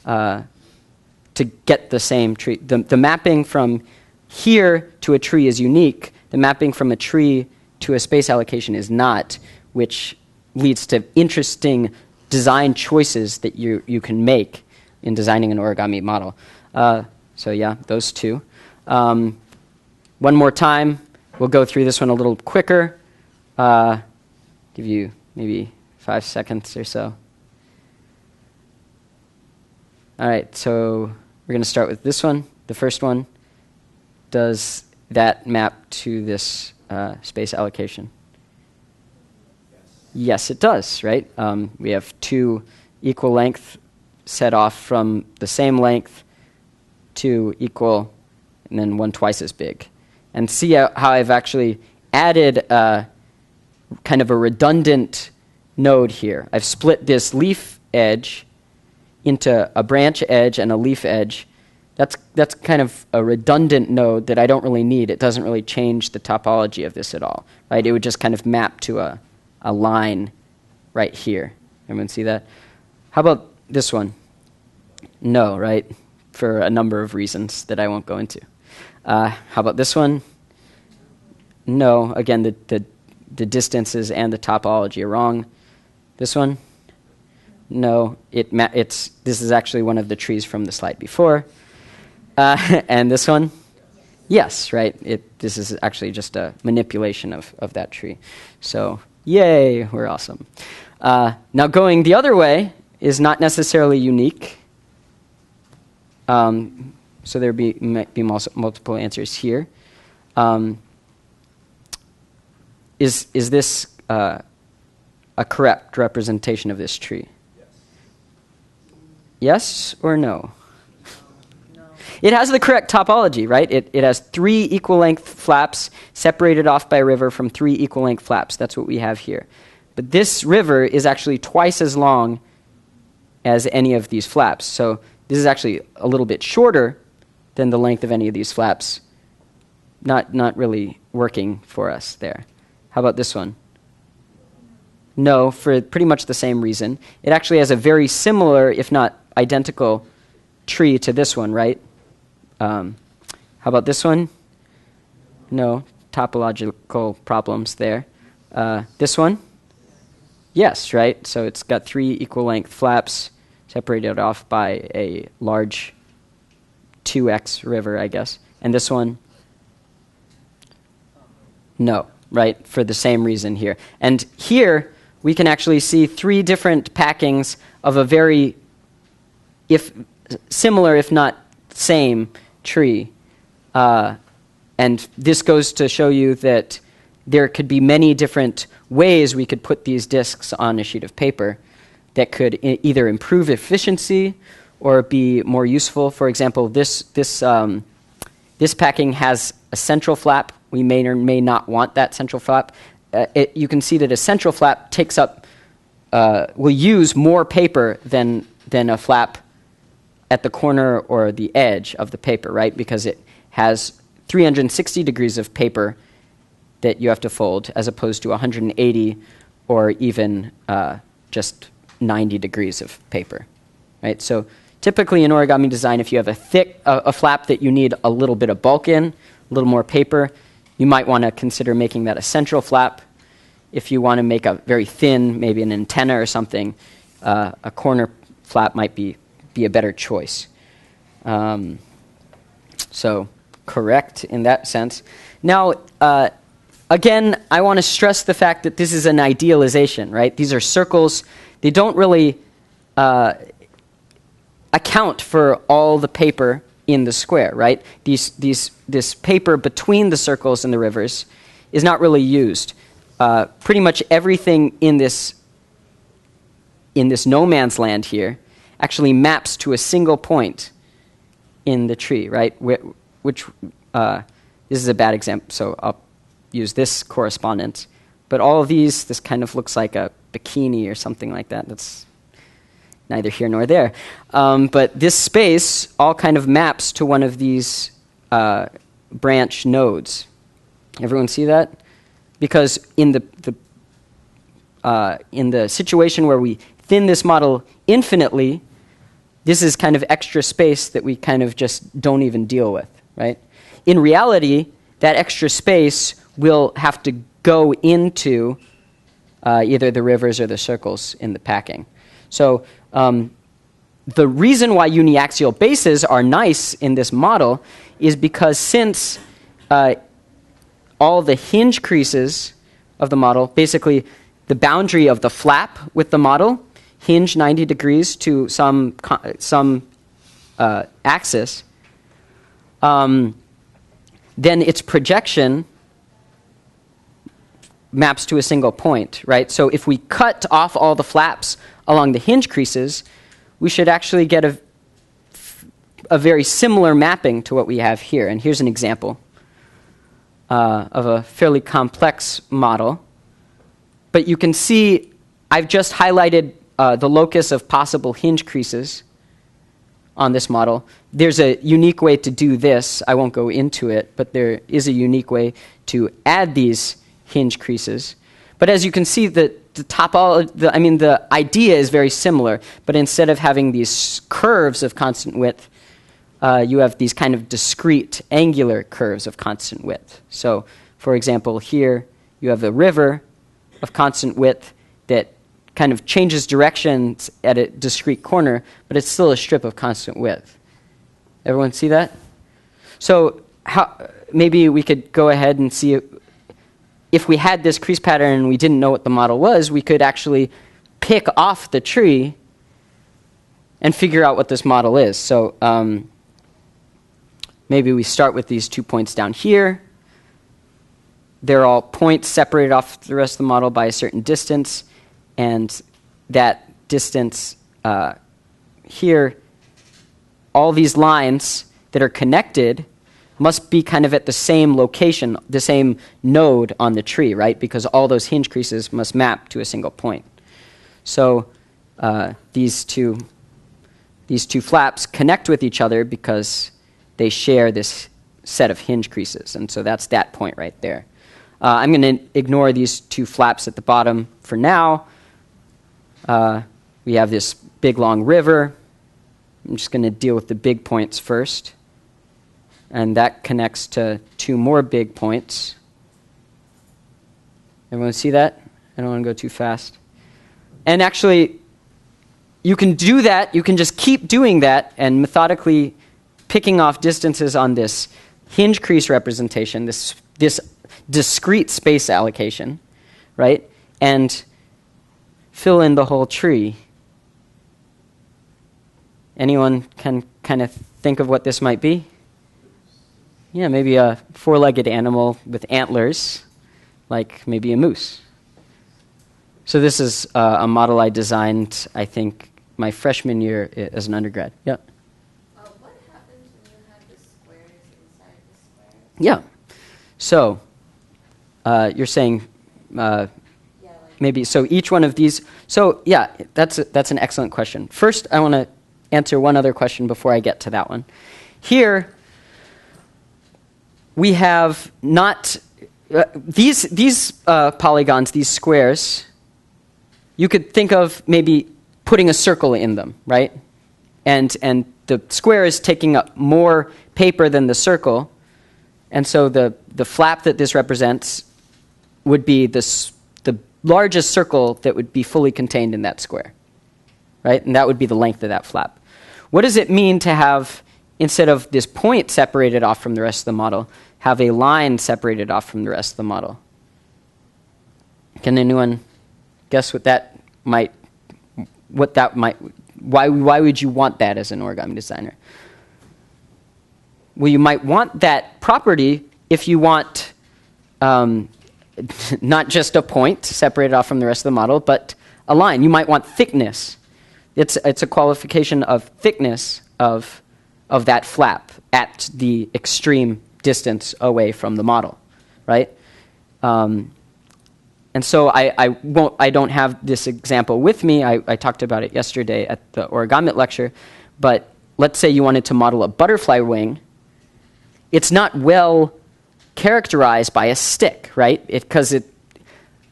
to get the same tree. The mapping from here to a tree is unique. The mapping from a tree to a space allocation is not, which leads to interesting design choices that you can make in designing an origami model. So yeah, those two. One more time. We'll go through this one a little quicker. Give you maybe 5 seconds or so. All right, so we're going to start with this one. The first one. Does that map to this space allocation? Yes, it does, right? We have 2 equal length set off from the same length, 2 equal, and then 1 twice as big. And see how I've actually added kind of a redundant node here. I've split this leaf edge into a branch edge and a leaf edge. That's kind of a redundant node that I don't really need. It doesn't really change the topology of this at all, right? It would just kind of map to a line right here. Everyone see that? How about this one? No, right? For a number of reasons that I won't go into. How about this one? No. Again, the distances and the topology are wrong. This one? No. This is actually one of the trees from the slide before. And this one? Yes, right? This is actually just a manipulation of that tree. So, yay, we're awesome. Now, going the other way is not necessarily unique. So there might be multiple answers here. Is this a correct representation of this tree? Yes or no? It has the correct topology, right? It has 3 equal length flaps separated off by a river from 3 equal length flaps. That's what we have here. But this river is actually twice as long as any of these flaps. So this is actually a little bit shorter than the length of any of these flaps. Not really working for us there. How about this one? No, for pretty much the same reason. It actually has a very similar, if not identical, tree to this one, right? How about this one? No, topological problems there. This one? Yes, right? So it's got 3 equal length flaps separated off by a large 2x river, I guess. And this one? No, right? For the same reason here. And here, we can actually see 3 different packings of a very similar, if not same, tree. And this goes to show you that there could be many different ways we could put these disks on a sheet of paper that could either improve efficiency or be more useful. For example, this packing has a central flap. We may or may not want that central flap. You can see that a central flap takes up will use more paper than a flap at the corner or the edge of the paper, right? Because it has 360 degrees of paper that you have to fold, as opposed to 180 or even just 90 degrees of paper, right? So typically in origami design, if you have a flap that you need a little bit of bulk in, a little more paper, you might want to consider making that a central flap. If you want to make a very thin, maybe an antenna or something, a corner flap might be a better choice. So correct in that sense. Now, again, I want to stress the fact that this is an idealization, right? These are circles. They don't really account for all the paper in the square, right? This paper between the circles and the rivers is not really used. Pretty much everything in this no man's land here actually maps to a single point in the tree, right? Which this is a bad example, so I'll use this correspondence. But all of these, this kind of looks like a bikini or something like that. That's neither here nor there. But this space all kind of maps to one of these branch nodes. Everyone see that? Because in the situation where we thin this model infinitely, this is kind of extra space that we kind of just don't even deal with, right? In reality, that extra space will have to go into either the rivers or the circles in the packing. So the reason why uniaxial bases are nice in this model is because since all the hinge creases of the model, basically the boundary of the flap with the model, hinge 90 degrees to some axis, then its projection maps to a single point, right? So if we cut off all the flaps along the hinge creases, we should actually get a very similar mapping to what we have here. And here's an example of a fairly complex model. But you can see I've just highlighted the locus of possible hinge creases on this model. There's a unique way to do this. I won't go into it, but there is a unique way to add these hinge creases. But as you can see, the idea is very similar, but instead of having these curves of constant width, you have these kind of discrete angular curves of constant width. So, for example, here you have a river of constant width that kind of changes directions at a discrete corner, but it's still a strip of constant width. Everyone see that? So maybe we could go ahead and see if we had this crease pattern and we didn't know what the model was, we could actually pick off the tree and figure out what this model is. So maybe we start with these 2 points down here. They're all points separated off the rest of the model by a certain distance. And that distance here, all these lines that are connected must be kind of at the same location, the same node on the tree, right? Because all those hinge creases must map to a single point. So these two flaps connect with each other because they share this set of hinge creases. And so that's that point right there. I'm going to ignore these two flaps at the bottom for now. We have this big, long river. I'm just going to deal with the big points first. And that connects to two more big points. Everyone see that? I don't want to go too fast. And actually, you can do that. You can just keep doing that and methodically picking off distances on this hinge crease representation, this discrete space allocation, right? And fill in the whole tree. Anyone can kind of think of what this might be? Yeah, maybe a four-legged animal with antlers, like maybe a moose. So this is a model I designed, I think, my freshman year as an undergrad. Yeah. What happens when you have the squares inside the squares? Yeah. So you're saying Yeah, like maybe, so each one of these, so yeah, that's an excellent question. First, I want to answer one other question before I get to that one. Here, we have not, these polygons, these squares, you could think of maybe putting a circle in them, right? And the square is taking up more paper than the circle, and so the flap that this represents would be the largest circle that would be fully contained in that square, right? And that would be the length of that flap. What does it mean to have, instead of this point separated off from the rest of the model, have a line separated off from the rest of the model? Can anyone guess what that might, why would you want that as an origami designer? Well, you might want that property if you want not just a point separated off from the rest of the model, but a line. You might want thickness. It's a qualification of thickness of that flap at the extreme distance away from the model, right? And so I don't have this example with me. I talked about it yesterday at the Origami lecture, but let's say you wanted to model a butterfly wing. It's not well characterized by a stick, right? Because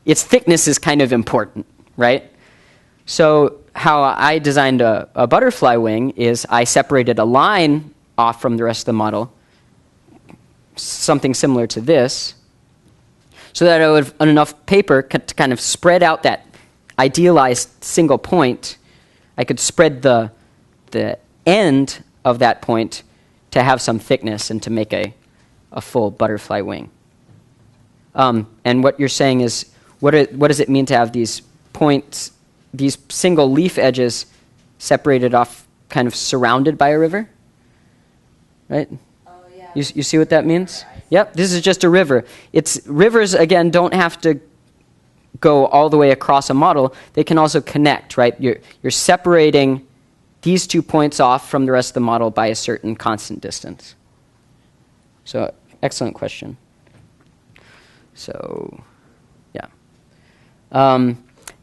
its thickness is kind of important, right? So how I designed a butterfly wing is I separated a line off from the rest of the model, something similar to this, so that I would have enough paper to kind of spread out that idealized single point. I could spread the end of that point to have some thickness and to make a full butterfly wing. And what you're saying is, what does it mean to have these points, these single leaf edges separated off, kind of surrounded by a river? Right? Oh, yeah. You see what that means? Yep, this is just a river. Rivers, again, don't have to go all the way across a model. They can also connect, right? You're separating these 2 points off from the rest of the model by a certain constant distance. So, excellent question. So, yeah.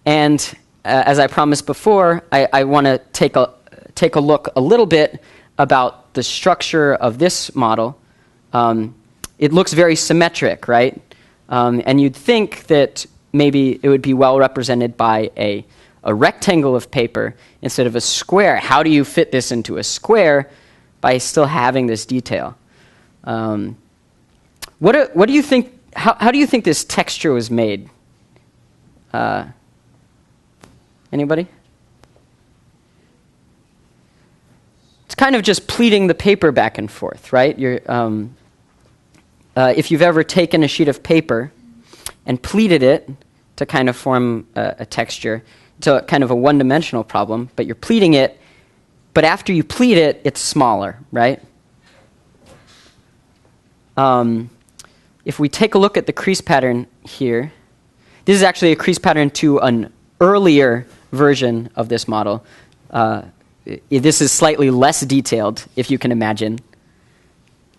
And as I promised before, I want to take a look a little bit about the structure of this model. It looks very symmetric, right? And you'd think that maybe it would be well represented by a rectangle of paper instead of a square. How do you fit this into a square by still having this detail? What do you think? How do you think this texture was made? Anybody? It's kind of just pleating the paper back and forth, right? If you've ever taken a sheet of paper and pleated it to kind of form a texture, it's a kind of a one-dimensional problem, but you're pleating it, but after you pleat it, it's smaller, right? If we take a look at the crease pattern here, this is actually a crease pattern to an earlier version of this model. This is slightly less detailed, if you can imagine,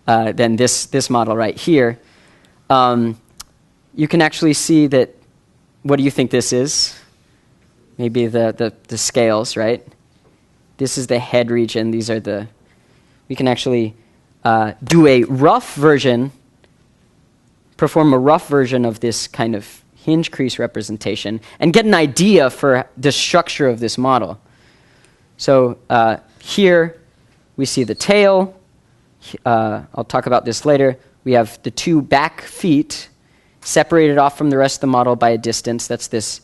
than this model right here. You can actually see that, what do you think this is? Maybe the scales, right? This is the head region. These are we can actually do a rough version, perform a rough version of this kind of hinge crease representation and get an idea for the structure of this model. So here we see the tail. I'll talk about this later. We have the 2 back feet separated off from the rest of the model by a distance. That's this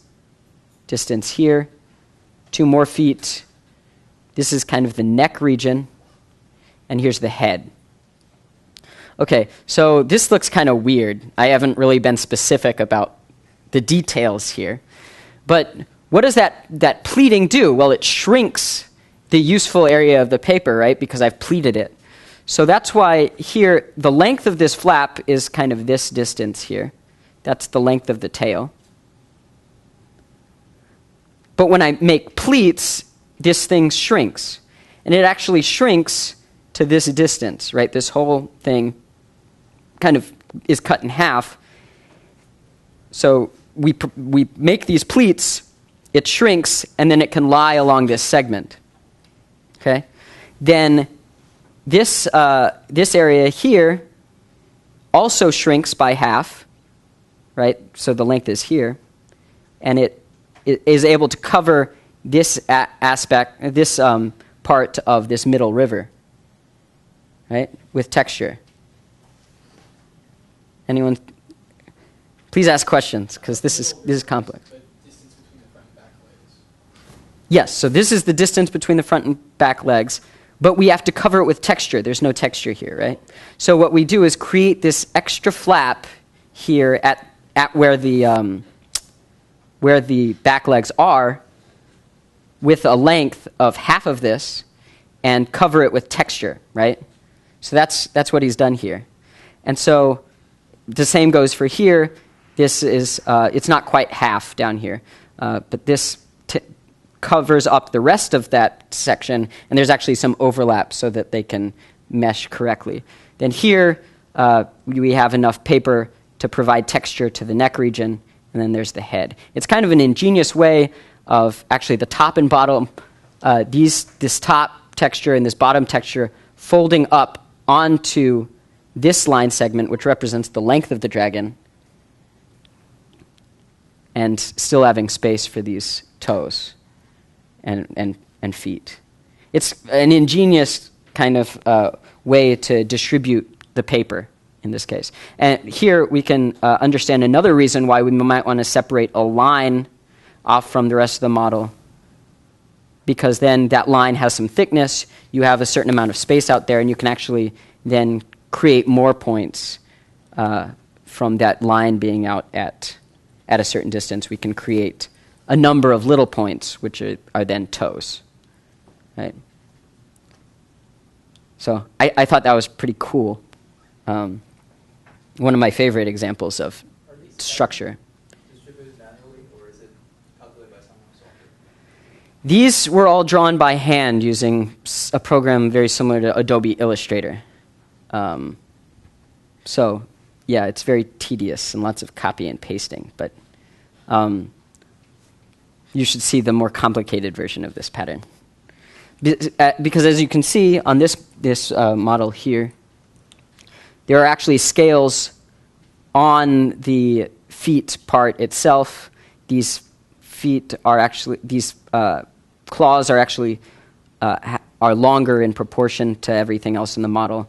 distance here. 2 more feet. This is kind of the neck region. And here's the head. Okay, so this looks kind of weird. I haven't really been specific about the details here. But what does that pleating do? Well, it shrinks the useful area of the paper, right? Because I've pleated it. So that's why here, the length of this flap is kind of this distance here. That's the length of the tail. But when I make pleats, this thing shrinks. And it actually shrinks to this distance, right? This whole thing kind of is cut in half. So we make these pleats, it shrinks, and then it can lie along this segment. Okay? Then this area here also shrinks by half, right? So the length is here, and it is able to cover this aspect, this part of this middle river, right, with texture. Anyone? Please ask questions, because this is complex. But distance between the front and back legs. Yes, so this is the distance between the front and back legs, but we have to cover it with texture. There's no texture here, right? So what we do is create this extra flap here at where the back legs are, with a length of half of this, and cover it with texture, right? So that's what he's done here. And so the same goes for here. This is, it's not quite half down here, but this covers up the rest of that section, and there's actually some overlap so that they can mesh correctly. Then here, we have enough paper to provide texture to the neck region, and then there's the head. It's kind of an ingenious way of actually the top and bottom, this top texture and this bottom texture folding up onto this line segment, which represents the length of the dragon, and still having space for these toes and feet. It's an ingenious kind of way to distribute the paper in this case. And here we can understand another reason why we might want to separate a line off from the rest of the model, because then that line has some thickness, you have a certain amount of space out there, and you can actually then create more points from that line being out at a certain distance. We can create a number of little points, which are then toes. Right? So I thought that was pretty cool. One of my favorite examples of structure. Distributed manually, or is it calculated by someone else? These were all drawn by hand using a program very similar to Adobe Illustrator. So, yeah, it's very tedious and lots of copy and pasting, but you should see the more complicated version of this pattern. Because as you can see on this model here, there are actually scales on the feet part itself. These feet are actually, these claws are actually are longer in proportion to everything else in the model.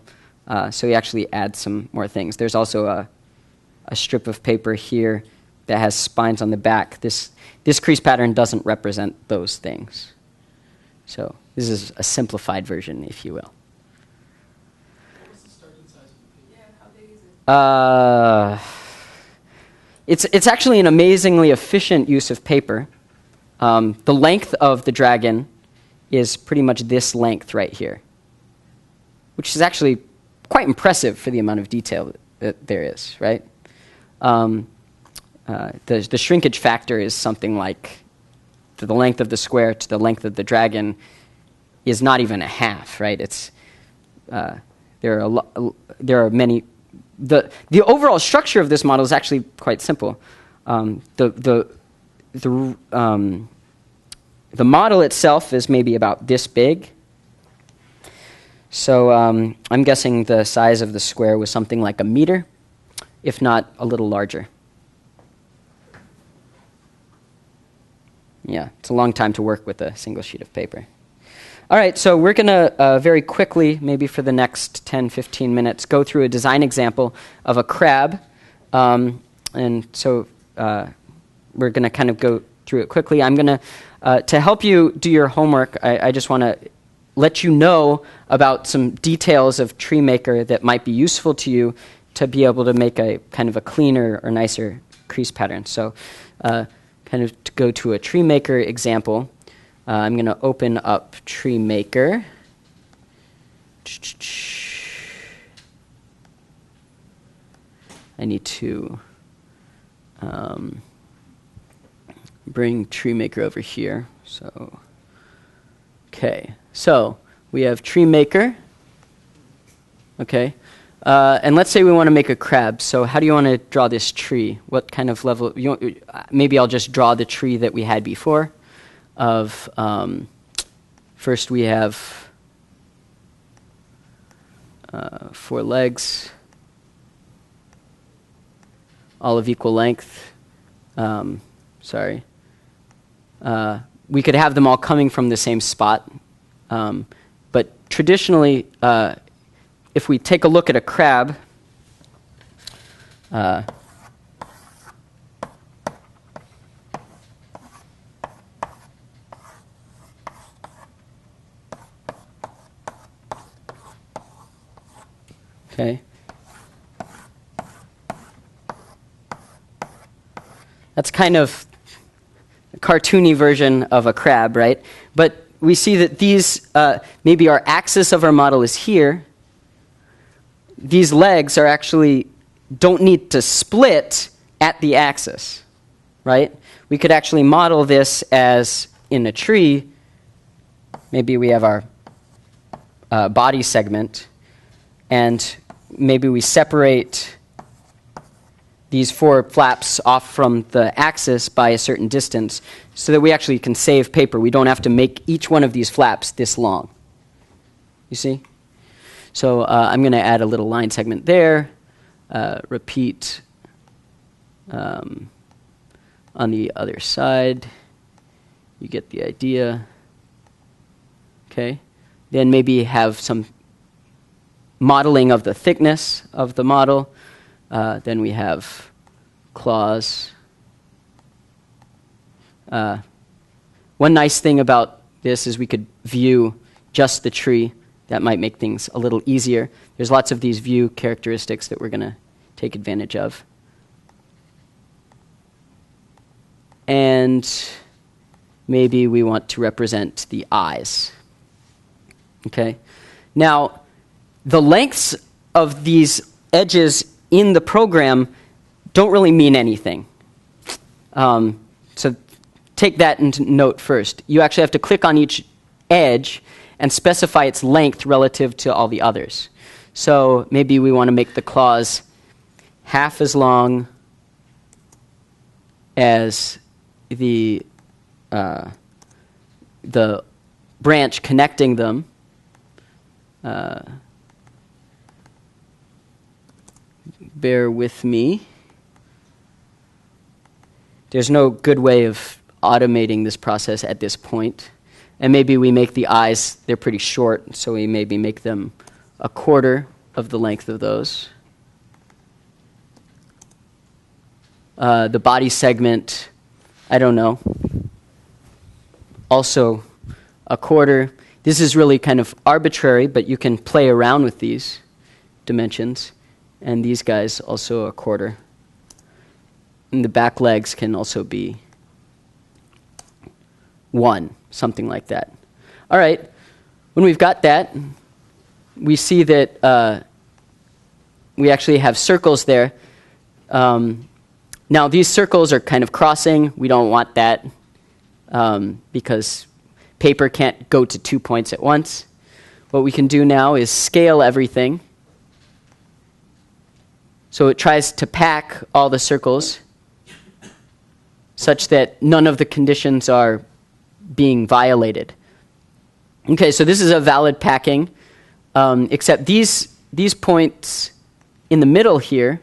So we actually add some more things. There's also a strip of paper here that has spines on the back. This crease pattern doesn't represent those things. So this is a simplified version, if you will. What's the starting size of the paper? Yeah, how big is it? It's actually an amazingly efficient use of paper. The length of the dragon is pretty much this length right here, which is actually quite impressive for the amount of detail that there is, right? The shrinkage factor is something like the length of the square to the length of the dragon is not even a half, right? It's there are many. The overall structure of this model is actually quite simple. The model itself is maybe about this big. So I'm guessing the size of the square was something like a meter, if not a little larger. Yeah, it's a long time to work with a single sheet of paper. All right, so we're going to very quickly, maybe for the next 10, 15 minutes, go through a design example of a crab. And so we're going to kind of go through it quickly. I'm going to help you do your homework, I just want to let you know about some details of TreeMaker that might be useful to you to be able to make a kind of a cleaner or nicer crease pattern. So kind of to go to a TreeMaker example, I'm going to open up TreeMaker. I need to bring TreeMaker over here. So, okay. So we have TreeMaker. Okay. And let's say we want to make a crab. So how do you want to draw this tree? What kind of level? Maybe I'll just draw the tree that we had before. Of first we have 4 legs, all of equal length. Sorry. We could have them all coming from the same spot. But traditionally, if we take a look at a crab, okay. That's kind of a cartoony version of a crab, right? But we see that these, maybe our axis of our model is here. These legs are actually, don't need to split at the axis, right? We could actually model this as in a tree. Maybe we have our body segment, and maybe we separate these 4 flaps off from the axis by a certain distance so that we actually can save paper. We don't have to make each one of these flaps this long. You see? So I'm going to add a little line segment there, repeat on the other side. You get the idea. Okay. Then maybe have some modeling of the thickness of the model. Then we have claws. One nice thing about this is we could view just the tree. That might make things a little easier. There's lots of these view characteristics that we're going to take advantage of. And maybe we want to represent the eyes. Okay. Now, the lengths of these edges in the program don't really mean anything. So take that into note first. You actually have to click on each edge and specify its length relative to all the others. So maybe we want to make the claws half as long as the branch connecting them. Bear with me. There's no good way of automating this process at this point. And maybe we make the eyes, they're pretty short, so we maybe make them a quarter of the length of those. The body segment, I don't know, also a quarter. This is really kind of arbitrary, but you can play around with these dimensions. And these guys also a quarter. And the back legs can also be 1, something like that. All right, when we've got that, we see that we actually have circles there. Now, these circles are kind of crossing. We don't want that because paper can't go to 2 points at once. What we can do now is scale everything. So it tries to pack all the circles such that none of the conditions are being violated. Okay, so this is a valid packing, except these points in the middle here,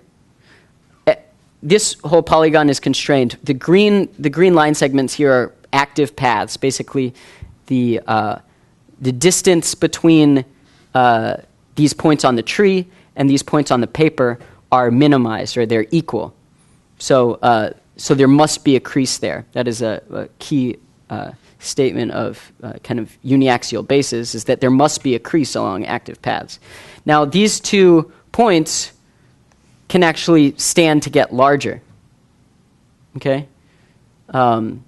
this whole polygon is constrained. The green line segments here are active paths, basically the distance between these points on the tree and these points on the paper are minimized, or they're equal. So there must be a crease there. That is a key statement of kind of uniaxial basis, is that there must be a crease along active paths. Now, these 2 points can actually stand to get larger. Okay? And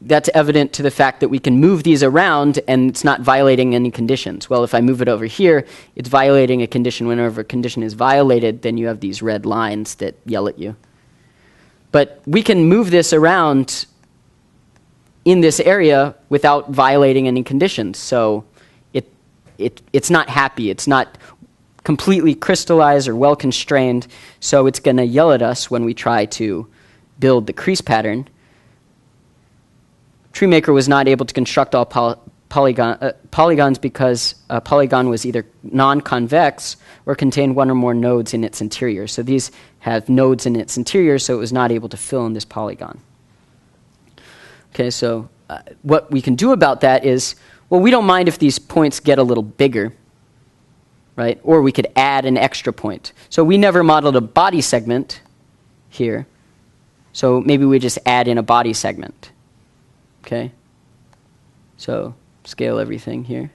that's evident to the fact that we can move these around and it's not violating any conditions. Well, if I move it over here, it's violating a condition. Whenever a condition is violated, then you have these red lines that yell at you. But we can move this around in this area without violating any conditions. So it's not happy. It's not completely crystallized or well constrained, so it's going to yell at us when we try to build the crease pattern. TreeMaker was not able to construct all polygons because a polygon was either non-convex or contained one or more nodes in its interior. So these have nodes in its interior, so it was not able to fill in this polygon. Okay, so what we can do about that is, well, we don't mind if these points get a little bigger, right? Or we could add an extra point. So we never modeled a body segment here, so maybe we just add in a body segment. Okay? So scale everything here.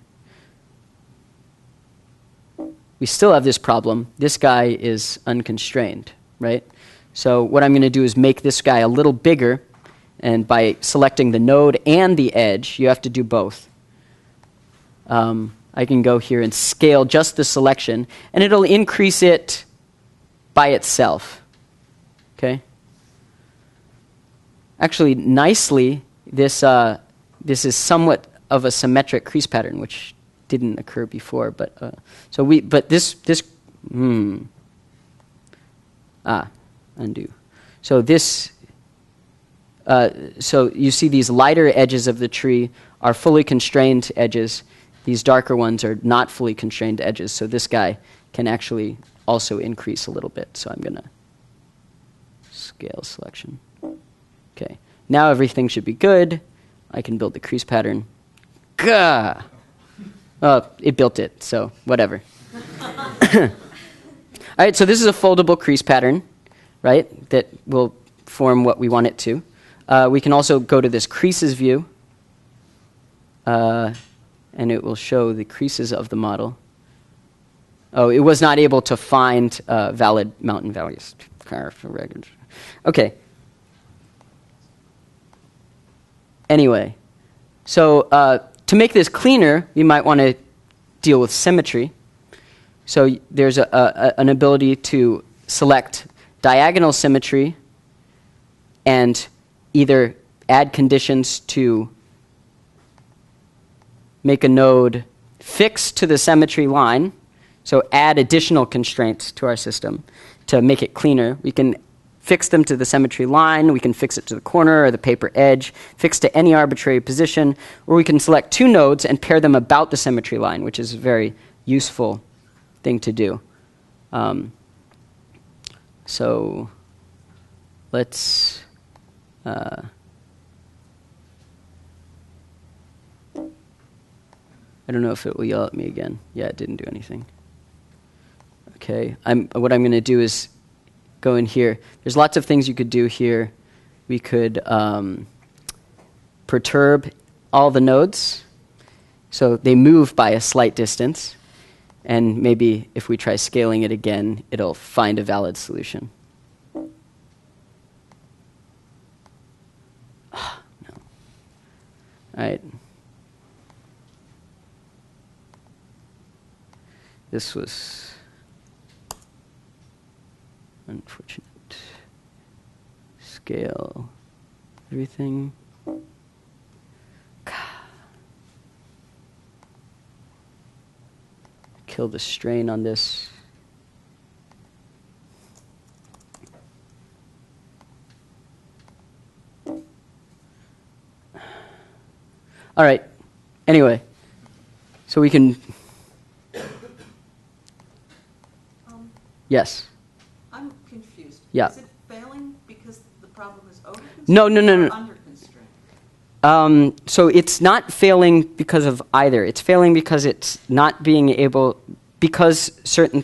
We still have this problem. This guy is unconstrained, right? So what I'm going to do is make this guy a little bigger, and by selecting the node and the edge, you have to do both. I can go here and scale just the selection, and it'll increase it by itself. Okay? Actually, nicely, this is somewhat of a symmetric crease pattern, which didn't occur before. But undo. So this. So you see these lighter edges of the tree are fully constrained edges. These darker ones are not fully constrained edges. So this guy can actually also increase a little bit. So I'm going to scale selection. Okay. Now everything should be good. I can build the crease pattern. Gah! Oh, it built it, so whatever. All right, so this is a foldable crease pattern, right, that will form what we want it to. We can also go to this creases view, and it will show the creases of the model. Oh, it was not able to find valid mountain values. Okay. Anyway, so to make this cleaner, we might want to deal with symmetry. So there's an ability to select diagonal symmetry and either add conditions to make a node fixed to the symmetry line, so add additional constraints to our system to make it cleaner. We can fix them to the symmetry line, we can fix it to the corner or the paper edge, fix to any arbitrary position, or we can select two nodes and pair them about the symmetry line, which is a very useful thing to do. So let's I don't know if it will yell at me again. Yeah, it didn't do anything. Okay, what I'm going to do is go in here. There's lots of things you could do here. We could perturb all the nodes so they move by a slight distance. And maybe if we try scaling it again, it'll find a valid solution. No. All right. This was unfortunate. Scale everything. Kill the strain on this. All right. Anyway, so we can. Yes. I'm confused. Yeah. Is it failing because the problem is over-constrained? No. Or under-constrained? So it's not failing because of either. It's failing because it's not being able, because certain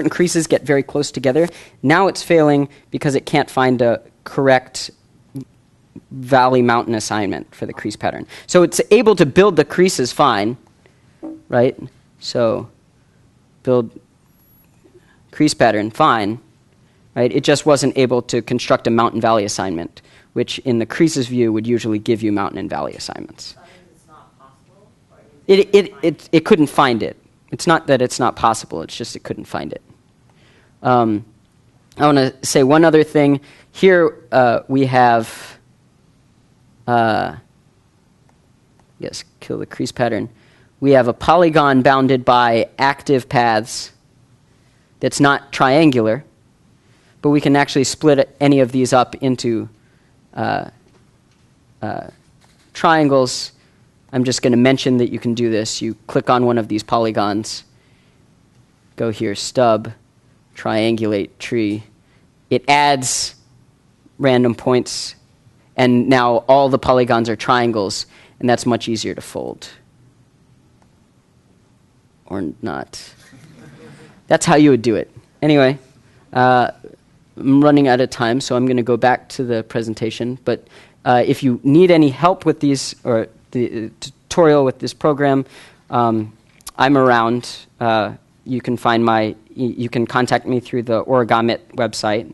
creases get very close together. Now it's failing because it can't find a correct valley mountain assignment for the crease pattern. So it's able to build the creases fine, right? So build crease pattern, fine, right? It just wasn't able to construct a mountain valley assignment, which in the creases view would usually give you mountain and valley assignments. So that means it's not possible? Or It couldn't find it. It's not that it's not possible, it's just it couldn't find it. I want to say one other thing. Here we have, yes, kill the crease pattern. we have a polygon bounded by active paths that's not triangular, but we can actually split any of these up into triangles. I'm just going to mention that you can do this. You click on one of these polygons, go here, stub, triangulate tree. It adds random points, and now all the polygons are triangles, and that's much easier to fold. Or not. That's how you would do it. Anyway, I'm running out of time, so I'm going to go back to the presentation. But if you need any help with these, or the tutorial with this program, I'm around. You can find you can contact me through the Origami website,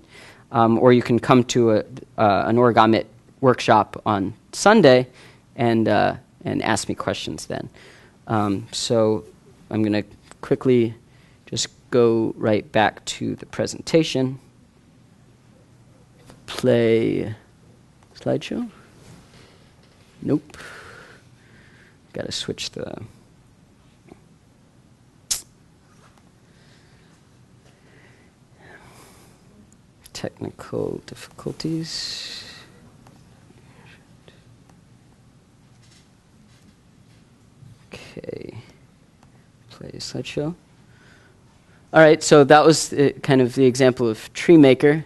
or you can come to an Origami workshop on Sunday and ask me questions then. So I'm going to quickly just go right back to the presentation. Play slideshow? Nope. Got to switch the... technical difficulties. Okay. Play slideshow. All right, so that was kind of the example of TreeMaker.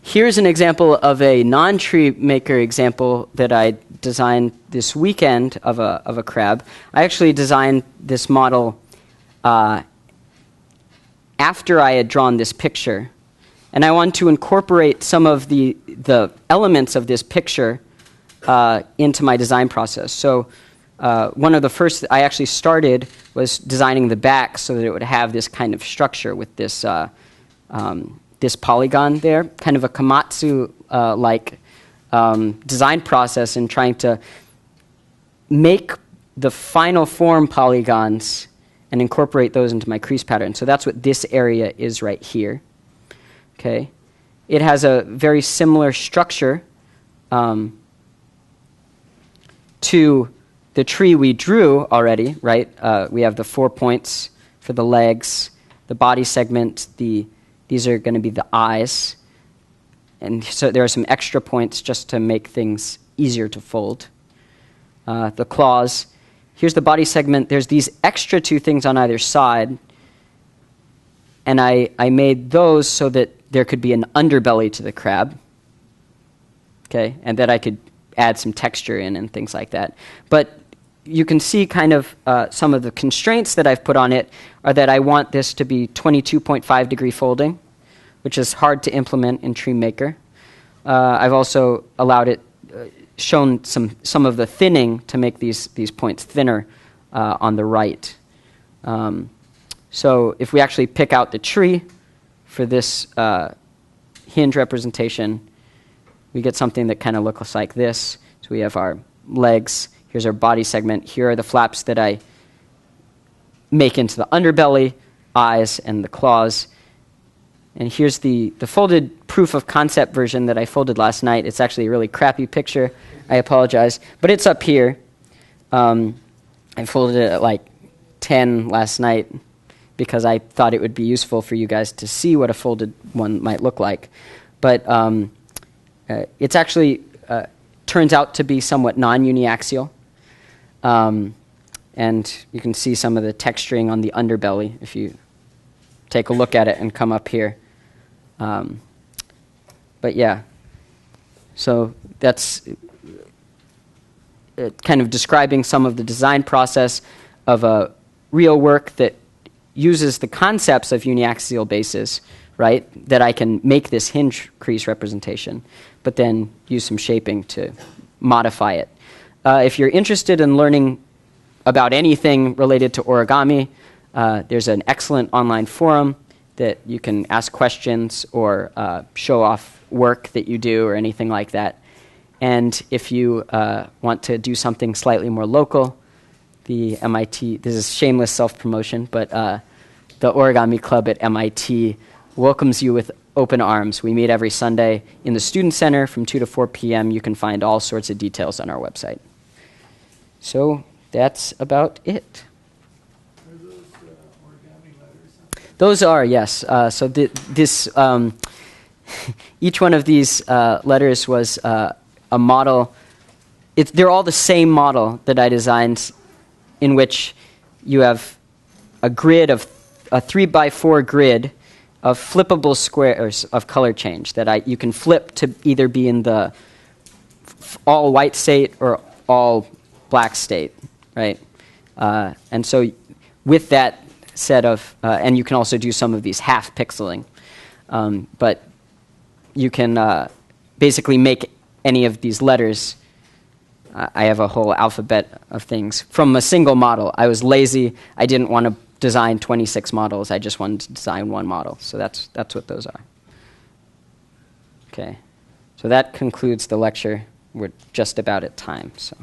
Here's an example of a non-TreeMaker example that I designed this weekend of a crab. I actually designed this model after I had drawn this picture, and I wanted to incorporate some of the elements of this picture into my design process. So one of the first I actually started was designing the back so that it would have this kind of structure with this this polygon there, kind of a Komatsu-like design process in trying to make the final form polygons and incorporate those into my crease pattern. So that's what this area is right here. Okay, it has a very similar structure to the tree we drew already, right? We have the 4 points for the legs, the body segment, these are going to be the eyes. And so there are some extra points just to make things easier to fold. The claws. Here's the body segment. There's these extra 2 things on either side. And I made those so that there could be an underbelly to the crab. Okay, and that I could add some texture in and things like that. But you can see kind of some of the constraints that I've put on it are that I want this to be 22.5 degree folding, which is hard to implement in TreeMaker. I've also allowed it, shown some of the thinning to make these points thinner on the right. So if we actually pick out the tree for this hinge representation, we get something that kind of looks like this. So we have our legs. Here's our body segment. Here are the flaps that I make into the underbelly, eyes, and the claws. And here's the folded proof of concept version that I folded last night. It's actually a really crappy picture. I apologize. But it's up here. I folded it at like 10 last night because I thought it would be useful for you guys to see what a folded one might look like. But it's actually turns out to be somewhat non-uniaxial. And you can see some of the texturing on the underbelly if you take a look at it and come up here. But yeah, so that's kind of describing some of the design process of a real work that uses the concepts of uniaxial bases, right, that I can make this hinge crease representation, but then use some shaping to modify it. If you're interested in learning about anything related to origami, there's an excellent online forum that you can ask questions or show off work that you do or anything like that. And if you want to do something slightly more local, the MIT, this is shameless self-promotion, but the Origami Club at MIT welcomes you with open arms. We meet every Sunday in the Student Center from 2 to 4 p.m. You can find all sorts of details on our website. So that's about it. Are those origami letters? Those are, yes. So this each one of these letters was a model. They're all the same model that I designed, in which you have a 3x4 grid of flippable squares of color change that you can flip to either be in the all white state or all black state, right? And so with that set of, and you can also do some of these half pixeling, but you can basically make any of these letters. I have a whole alphabet of things from a single model. I was lazy. I didn't want to design 26 models. I just wanted to design one model. So that's what those are. Okay. So that concludes the lecture. We're just about at time. So.